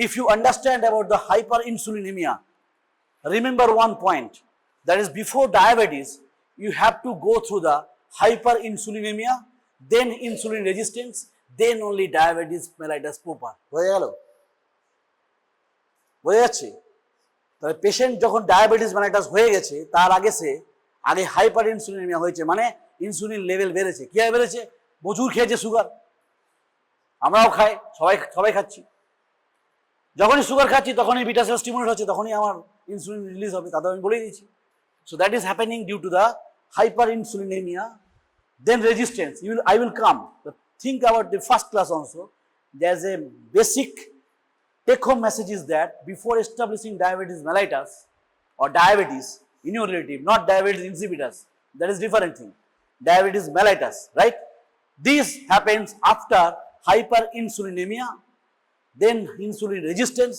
if you understand about the hyperinsulinemia, remember one point, that is before diabetes, you have to go through the hyperinsulinemia, then insulin resistance, then only diabetes mellitus proper. বোঝা গেল? বোঝা যাচ্ছে? তাহলে patient যখন diabetes mellitus হয়ে গেছে, তার আগে হাইপারইনসুলিনেমিয়া হয়েছে, মানে ইনসুলিন লেভেল বেড়েছে। কিভাবে বেড়েছে? প্রচুর খেয়েছে সুগার, আমরাও খাই, সবাই খাচ্ছি। যখনই সুগার খাচ্ছি তখনই বিটা সেল স্টিমুলেট হচ্ছে, তখনই আমার ইনসুলিন রিলিজ হবে, তাদের আমি বলেই দিচ্ছি। So that is happening due to the hyperinsulinemia, then resistance. I will come. But think about the first class also. There's a basic take-home message is that before establishing diabetes mellitus or diabetes in your relative, not diabetes insipidus, that is different thing. Diabetes mellitus, right? This happens after hyperinsulinemia, then insulin resistance,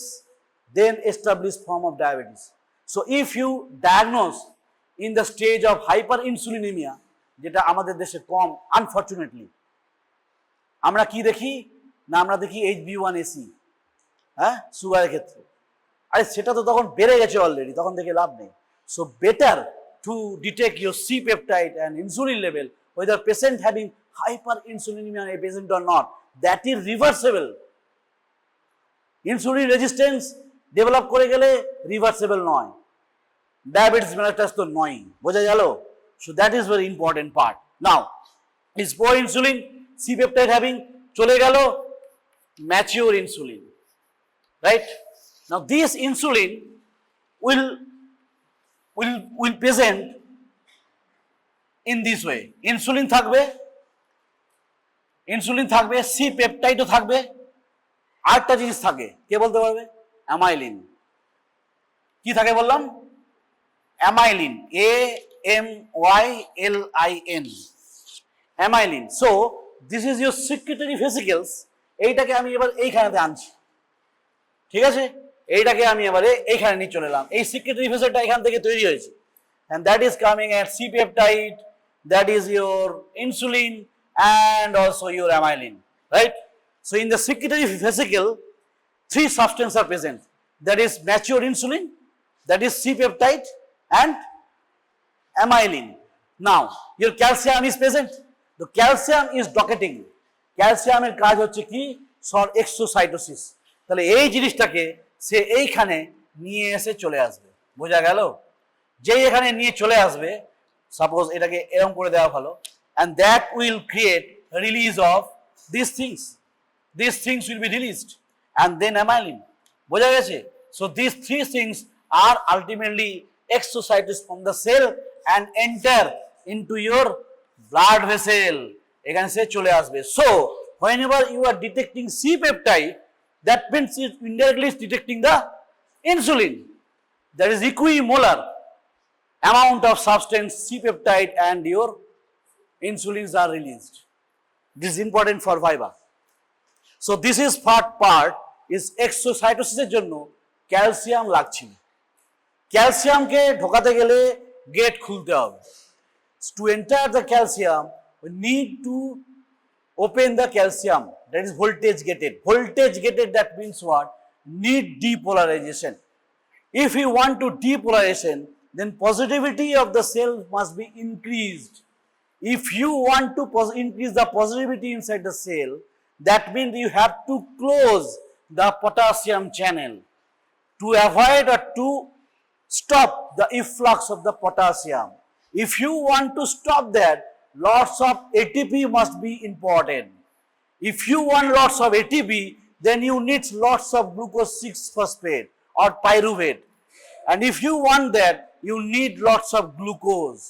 then established form of diabetes. So if you diagnose in the stage of hyperinsulinemia, যেটা আমাদের দেশে কম, unfortunately আমরা কি দেখি না, আমরা দেখি HB1AC, হ্যাঁ, সুগারের ক্ষেত্রে। আরে সেটা তো তখন বেড়ে গেছে অলরেডি, তখন দেখে লাভ নেই। So better to detect your C peptide and insulin level, whether patient having hyperinsulinemia a patient or not, that is reversible. Insulin resistance develop করে গেলে রিভার্সেবল নয়, ডায়াবেটিস মেলাইটাস তো নয়। বোঝা গেল? So that is very important part. Now is pro insulin, C peptide having, চলে গেল mature insulin, right? Now this insulin will present in this way. Insulin থাকবে, সি পেপটাইডও থাকবে, আরেকটা জিনিস থাকে, কে বলতে পারবে? অ্যামাইলিন। কি থাকে বললাম? Amylin, AMYLIN, amylin. So this is your secretory vesicles. এইটাকে আমি এবার এইখানেতে আনছি, ঠিক আছে? এইটাকে আমি এবারে এইখানে নিয়ে চলে এলাম। এই সিক্রেটারি ভেসেলটা এখান থেকে তৈরি হয়েছে, and that is coming at C-peptide, that is your insulin and also your amylin, right? So in the secretory vesicle, three substances are present, that is mature insulin, that is C-peptide and amylin. Now your calcium is present. The calcium is docketing. Calcium এর কাজ হচ্ছে কি? Exocytosis. তাহলে এই জিনিসটাকে সে এইখানে নিয়ে এসে চলে আসবে, বোঝা গেল? যেই এখানে নিয়ে চলে আসবে, সাপোজ এটাকে এরকম করে দেওয়া ভালো, and that will create release of these things. These things will be released and then amylin. বোঝা গেছে? So these three things are ultimately exocytosed from the cell and enter into your blood vessel. এখানে সে চলে আসবে। So whenever you are detecting C-peptide, that means it indirectly is detecting the insulin. That is equimolar amount of substance C-peptide and your insulins are released. This is important for fiber. So this is part is exocytosis এর জন্য calcium লাগছে। ক্যালসিয়ামকে ঢোকাতে গেলে gate খুলতে হবে। To enter the calcium, we need to open the calcium, that is voltage gated. Voltage gated, that means what? Need depolarization. If you want to depolarization, then positivity of the cell must be increased. If you want to increase the positivity inside the cell, that means you have to close the potassium channel to avoid or to stop the efflux of the potassium. If you want to stop that, lots of ATP must be important. If you want lots of ATP, then you need lots of glucose 6-phosphate or pyruvate. And if you want that, you need lots of glucose,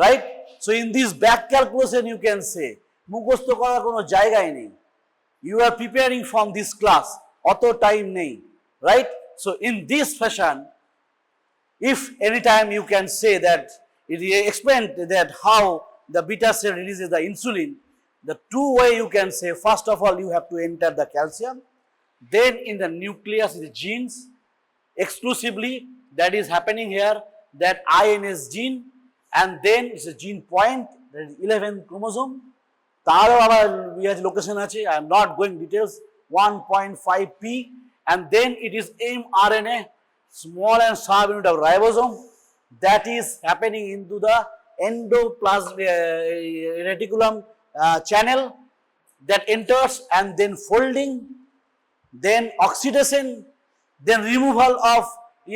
right? So in this back calculation you can say, মুখস্থ করার কোনো জায়গায় নেই, you are preparing from this class, অত time নেই, right? So in this fashion, if anytime you can say that, it explained that how the beta cell releases the insulin, the two way you can say, first of all you have to enter the calcium, then in the nucleus the genes, exclusively that is happening here, that INS gene, and then it's a gene point, that is 11th chromosome. তারও আবার location আছে, I am not going details, 1.5p, and then it is mRNA, small and subunit of ribosome, that is happening into the endoplasmic reticulum channel, that enters and then folding, then oxidation, then removal of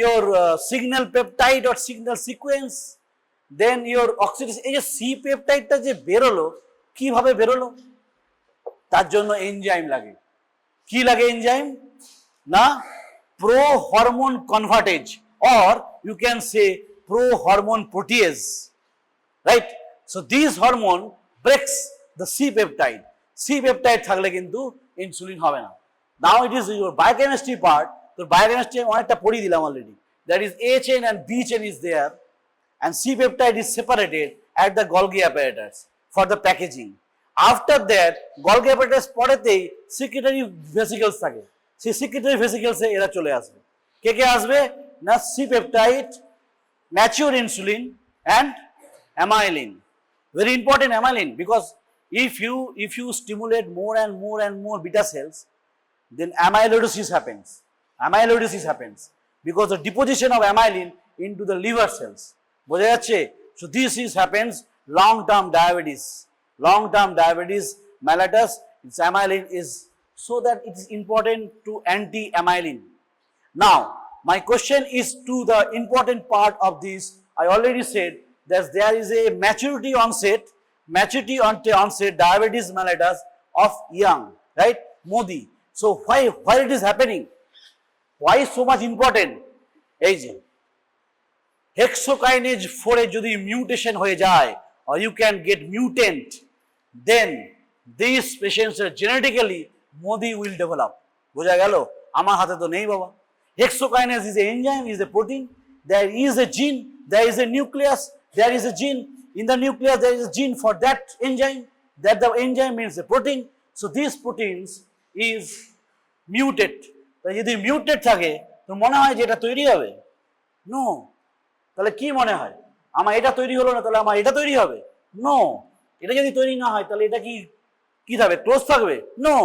your signal peptide or signal sequence, then your oxidation. এই যে C পেপটাইডটা যে বেরোলো, কিভাবে বেরোলো? তার জন্য enzyme লাগে। কি লাগে এনজাইম? না, pro hormone convertase, or you can say pro hormone protease, right? So these hormone breaks the C peptide. C peptide থাকলে কিন্তু ইনসুলিন হবে না। Now it is your biochemistry part. তো biochemistry অনেকটা পড়িয়ে দিলাম already. That is A chain and B chain is there, and C peptide is separated at the Golgi apparatus for the packaging. After that, Golgi apparatus পরেতেই secretory vesicles থাকে। সেই secretory vesicles এ এরা চলে আসবে। কে কে আসবে? না, C peptide, mature insulin and amylin. Very important, amylin, because if you stimulate more and more beta cells, then amyloidosis happens. Amyloidosis happens because the deposition of amylin into the liver cells. বোঝা যাচ্ছে? So this is happens long-term diabetes. Long-term diabetes mellitus, its amylin is, so that it is important to anti-amylin. Now, my question is to the important part of this. I already said that there is a maturity onset diabetes mellitus of young, right? Modi. So why it is happening? Why so much important? এই যে hexokinase 4 এ যদি mutation হয়ে যায়, or you can get mutant, then these patients are genetically Modi will develop. বোঝা গেল? আমার হাতে তো নেই বাবা। Hexokinase is an enzyme, is a protein. There is a gene, there is a nucleus, there is a gene. In the nucleus, there is a gene for that enzyme. That the enzyme means a protein. So these proteins is mutate. যদি muted থাকে তো মনে হয় যে এটা তৈরি হবে? No. তাহলে কি মনে হয়? আমার এটা তৈরি হলো না, তাহলে আমার এটা তৈরি হবে? নো। এটা যদি তৈরি না হয় তাহলে এটা কি থাকবে? ক্লোজ থাকবে? নো,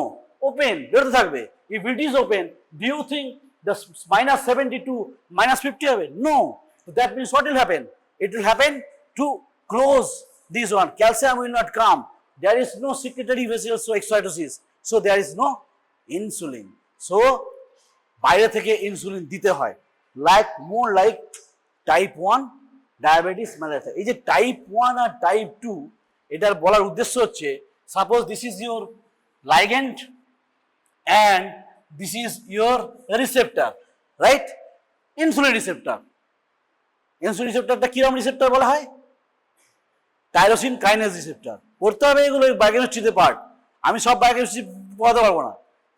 ওপেন, বেরোতে থাকবে। If it is open, do you think the -72 -50 হবে? No. So that means what will happen? It will happen to close this one. Calcium will not come. There is no secretory vessels to excitosis. So there is no insulin. So বাইরে থেকে insulin দিতে হয়, more like type 1 diabetes mellitus। এই যে type 1 আর type 2, এটার বলার উদ্দেশ্য হচ্ছে, suppose this is your ligand and this is your receptor, right? Insulin receptor. Insulin receptorটা কিরকম রিসেপ্টর বলা হয়? Tyrosine kinase receptor. পড়তে হবে এগুলো বায়োকেমিস্ট্রিতে পার্ট, আমি সব বায়োকেমিস্ট্রি পড়াতে পারবো না।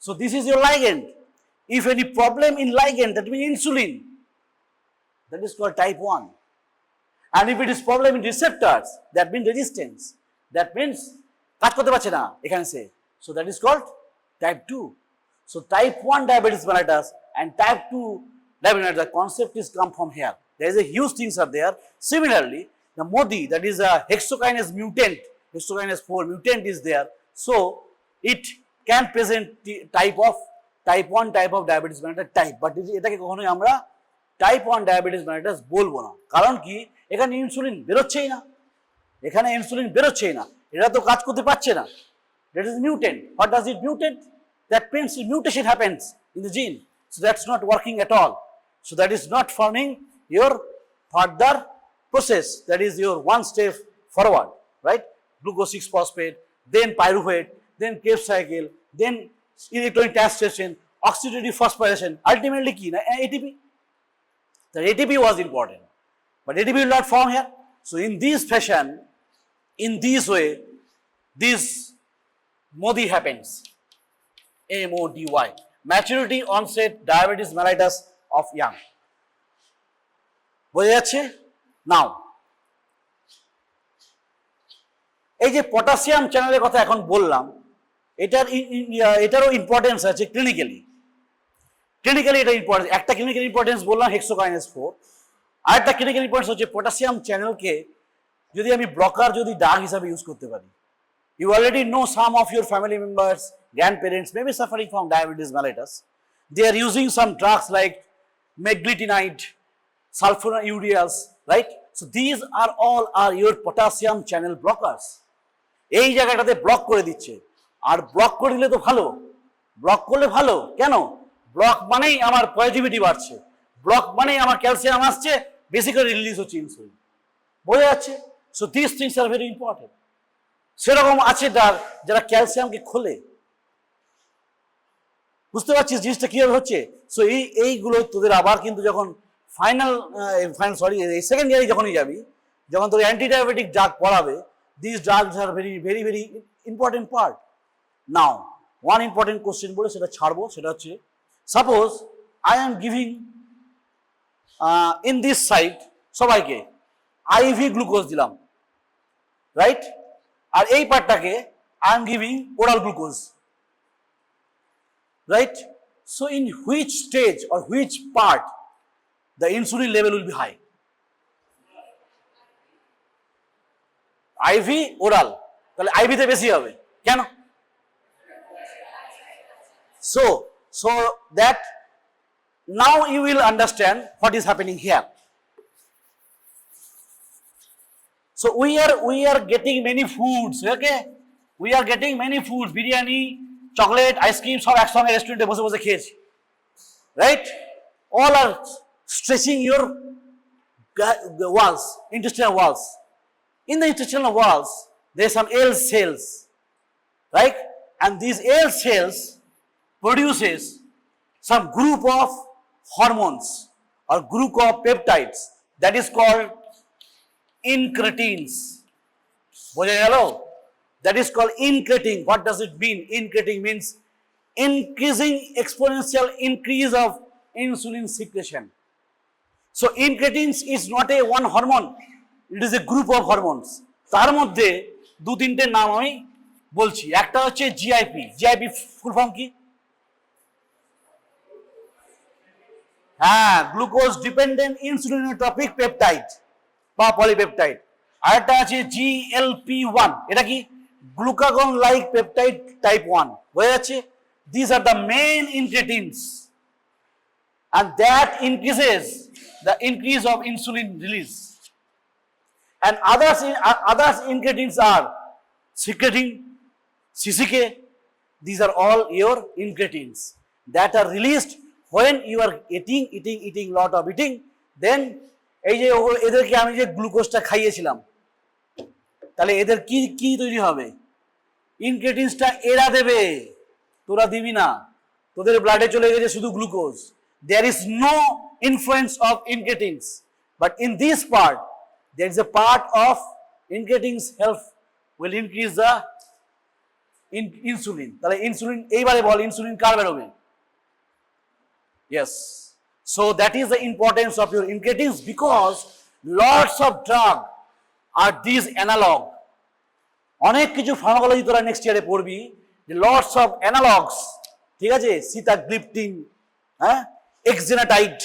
So this is your ligand. If any problem in ligand, that means insulin, that is called type 1. And if it is problem in receptors, that means resistance, that means কাজ করতে পারছে না এখানে সে, so that is called type 2. So type 1 diabetes mellitus and type 2 diabetes mellitus, the concept is come from here. There is a huge things are there. Similarly, the MODY, that is a hexokinase mutant, hexokinase 4 mutant is there. So it can present type 1 type of diabetes mellitus type, but এটাকে কখনোই আমরা type 1 diabetes mellitus বলবো না। কারণ কি? এখানে insulin বেরোচ্ছেই না, এখানে ইনসুলিন বেরোচ্ছেই না, এটা তো কাজ করতে পারছে না। That is mutant. What does it mutate? That means mutation happens in the gene. So that's not working at all. So that is not forming your further process. That is your one step forward, right? Glucose 6-phosphate, then pyruvate, then Krebs cycle, then electronic transcription, oxidative phosphorylation. Ultimately, key na ATP. The ATP was important, but ATP will not form here. So in this fashion, in this way, this MODY happens. MODY. Maturity onset diabetes mellitus of young. বোঝা যাচ্ছে? নাও এই যে potassium চ্যানেলের কথা এখন বললাম, এটারও importance আছে ক্লিনিক্যালি এটা ইম্পর্টেন্স। একটা ক্লিনিক্যাল ইম্পর্টেন্স বললাম হেক্সোকাইনেজ 4, আর একটা ক্লিনিক্যাল ইম্পর্টেন্স হচ্ছে পটাশিয়াম চ্যানেলকে যদি আমি ব্লকার যদি ড্রাগ হিসাবে ইউজ করতে পারি। You already know some of your family members, grandparents may be suffering from diabetes mellitus. They are using some drugs like meglitinide, sulfonylureas, right? So these are all your potassium channel blockers. এই জায়গাটাতে block করে দিচ্ছে, আর block করে দিলে তো ভালো, block করলে ভালো। কেন? ব্লক মানেই আমার পজিটিভিটি বাড়ছে, ব্লক মানেই আমার ক্যালসিয়াম আসছে, বেশি করে রিলিজ হচ্ছে ইনসুলিন। বোঝা যাচ্ছে? So this things are very important. সেরকম আছে যারা ক্যালসিয়ামকে খোলে। বুঝতে পারছিস জিনিসটা কিভাবে হচ্ছে? সো এইগুলো তোদের আবার কিন্তু যখন ফাইনাল এই সেকেন্ড ইয়ারে যখনই যাবি, যখন তোর অ্যান্টিডায়াবেটিক ড্রাগ পড়াবে, this drugs are very very very important part. Now one important question বলে সেটা ছাড়বো, সেটা হচ্ছে suppose I am giving in this side সবাইকে আইভি গ্লুকোজ দিলাম, রাইট? আর এই পার্টটাকে I am giving oral glucose, right? So in which stage or which part the insulin level will be high? IV oral, তাহলে IV তে বেশি হবে কেন? So that now you will understand what is happening here. So we are getting many foods, okay? We are getting many foods, biryani, chocolate, ice cream সব একসঙ্গে রেস্টুরেন্টে বসে বসে খেয়েছি, right? All are stretching your walls, intestinal walls. In the intestinal walls, there are some L cells, right? And these L cells produces some group of hormones or group of peptides that is called incretins. বোঝা গেল? That is called incretin. What does it mean? Incretin means increasing exponential increase of insulin secretion. So incretins is not a one hormone, it is a group of hormones. তার মধ্যে দু তিনটে নাম আমি বলছি। একটা হচ্ছে জিআইপি। জিআইপি ফুল ফর্ম কি? হ্যাঁ, গ্লুকোজ ডিপেন্ডেন্ট ইনসুলিনোট্রপিক পেপটাইড বা পলিপেপটাইড। আরেকটা আছে GLP-1, এটা কি? Glucagon like peptide type 1। বোঝা যাচ্ছে? This are the main ingredients and that increases the increase of insulin release. And others ingredients are secretin, CCK. These are all your ingredients that are released when you are eating lot of eating. Then এই যে এদেরকে আমি যে গ্লুকোজটা খাইয়েছিলাম, তাহলে এদের কি কি তৈরি হবে? ইনগ্রেডিয়েন্টসটা এরা দেবে, তোরা দিবি না। তোদের ব্লাডে চলে গেছে শুধু glucose. There is no influence of incretins, but in this part, there is a part of incretins help will increase the insulin. তাহলে ইনসুলিন এইবারে বল, ইনসুলিন কার বেরোবে? Yes. So that is the importance of your incretins, because lots of drug are these analog. অনেক কিছু pharmacology তোরা next ইয়ারে পড়বি, যে lots of analogs, ঠিক আছে? sitagliptin, হ্যাঁ, exenatide.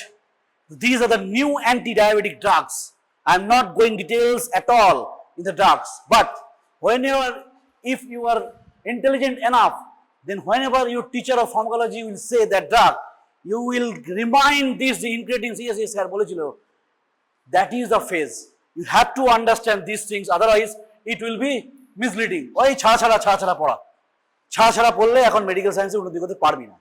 These are the new anti-diabetic drugs. I am not going details at all in the drugs, but if you are intelligent enough, then whenever your teacher of pharmacology will say that drug, you will remind these ingredients. Yes, sir, bolechilo. That is the phase. You have to understand these things, otherwise it will be misleading. ওই ছাড়া পড়া, ছাড়া পড়লে এখন medical সায়েন্সে উন্নতি করতে পারবি না।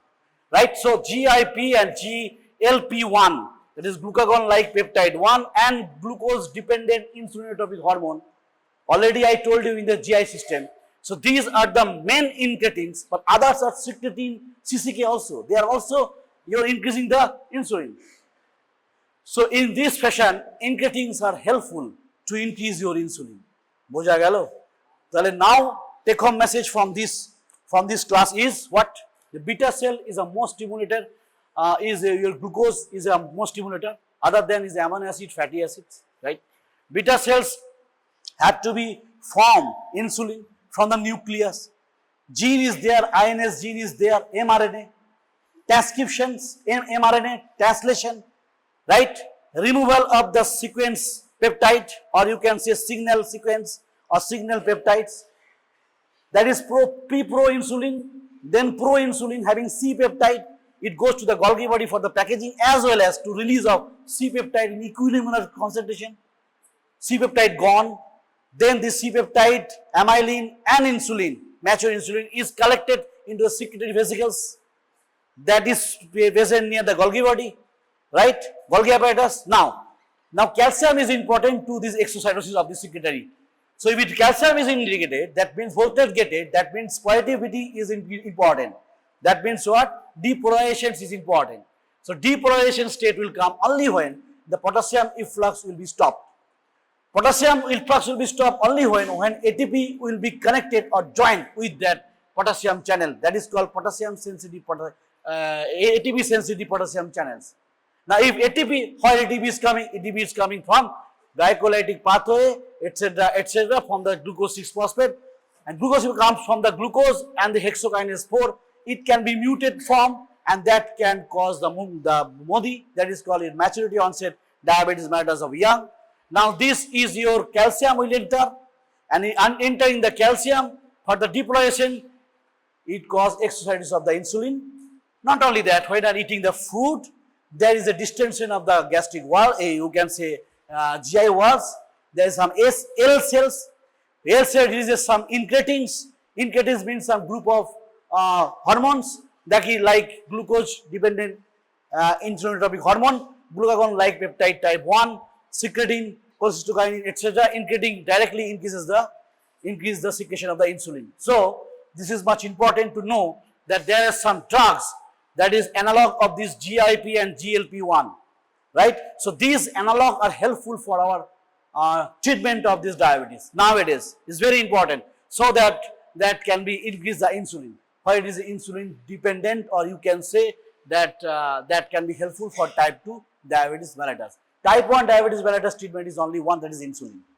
Right? So GIP and GLP-1, that is glucagon-like peptide 1 and glucose-dependent insulinotropic hormone. Already I told you in the GI system. So these are the main incretins, but others are secretin, CCK also. They are also, you're increasing the insulin. So in this fashion, incretins are helpful to increase your insulin. Boja gelo? Tale now take home message from this class is what? The beta cell is a most stimulator, your glucose is a most stimulator, other than is amino acid, fatty acids, right? Beta cells have to be form insulin from the nucleus. Gene is there, INS gene is there, mRNA, transcriptions, mRNA, translation, right? Removal of the sequence peptide, or you can say signal sequence or signal peptides. That is pre-pro-insulin, then pro-insulin having C-peptide. It goes to the Golgi body for the packaging as well as to release of C-peptide in equilibrium concentration. C-peptide gone. Then this C-peptide, amylin and insulin, mature insulin, is collected into the secretory vesicles that is present near the Golgi body, right? Golgi apparatus. Now calcium is important to this exocytosis of the secretory. So if calcium is indicated, that means voltage gated, that means positivity is important. That means what? Depolarization is important. So depolarization state will come only when the potassium efflux will be stopped. Potassium efflux will be stopped only when ATP will be connected or joined with that potassium channel. That is called potassium sensitive, ATP sensitive potassium channels. Now if ATP, where ATP is coming? ATP is coming from glycolytic pathway, etc. from the glucose 6-phosphate, and glucose comes from the glucose and the hexokinase 4. It can be muted form, and that can cause the MODY, that is called in maturity onset diabetes mellitus of young. Now this is your calcium will enter, and entering the calcium for the depolarization, it causes exocytosis of the insulin. Not only that, when you are eating the food, there is a distension of the gastric wall, you can say GI walls. There is some L cells. L cell releases some incretins. Incretins means some group of hormones that is like glucose dependent insulinotropic hormone, glucagon like peptide type 1, secretin, cholecystokinin, etc. Incretin directly increase the secretion of the insulin. So this is much important to know that there are some drugs that is analog of this GIP and GLP-1, right? So these analogs are helpful for our treatment of this diabetes nowadays. Is very important, so that can be increase the insulin. where it is insulin dependent, or you can say that that can be helpful for type 2 diabetes mellitus. Type 1 diabetes mellitus treatment is only one, that is insulin.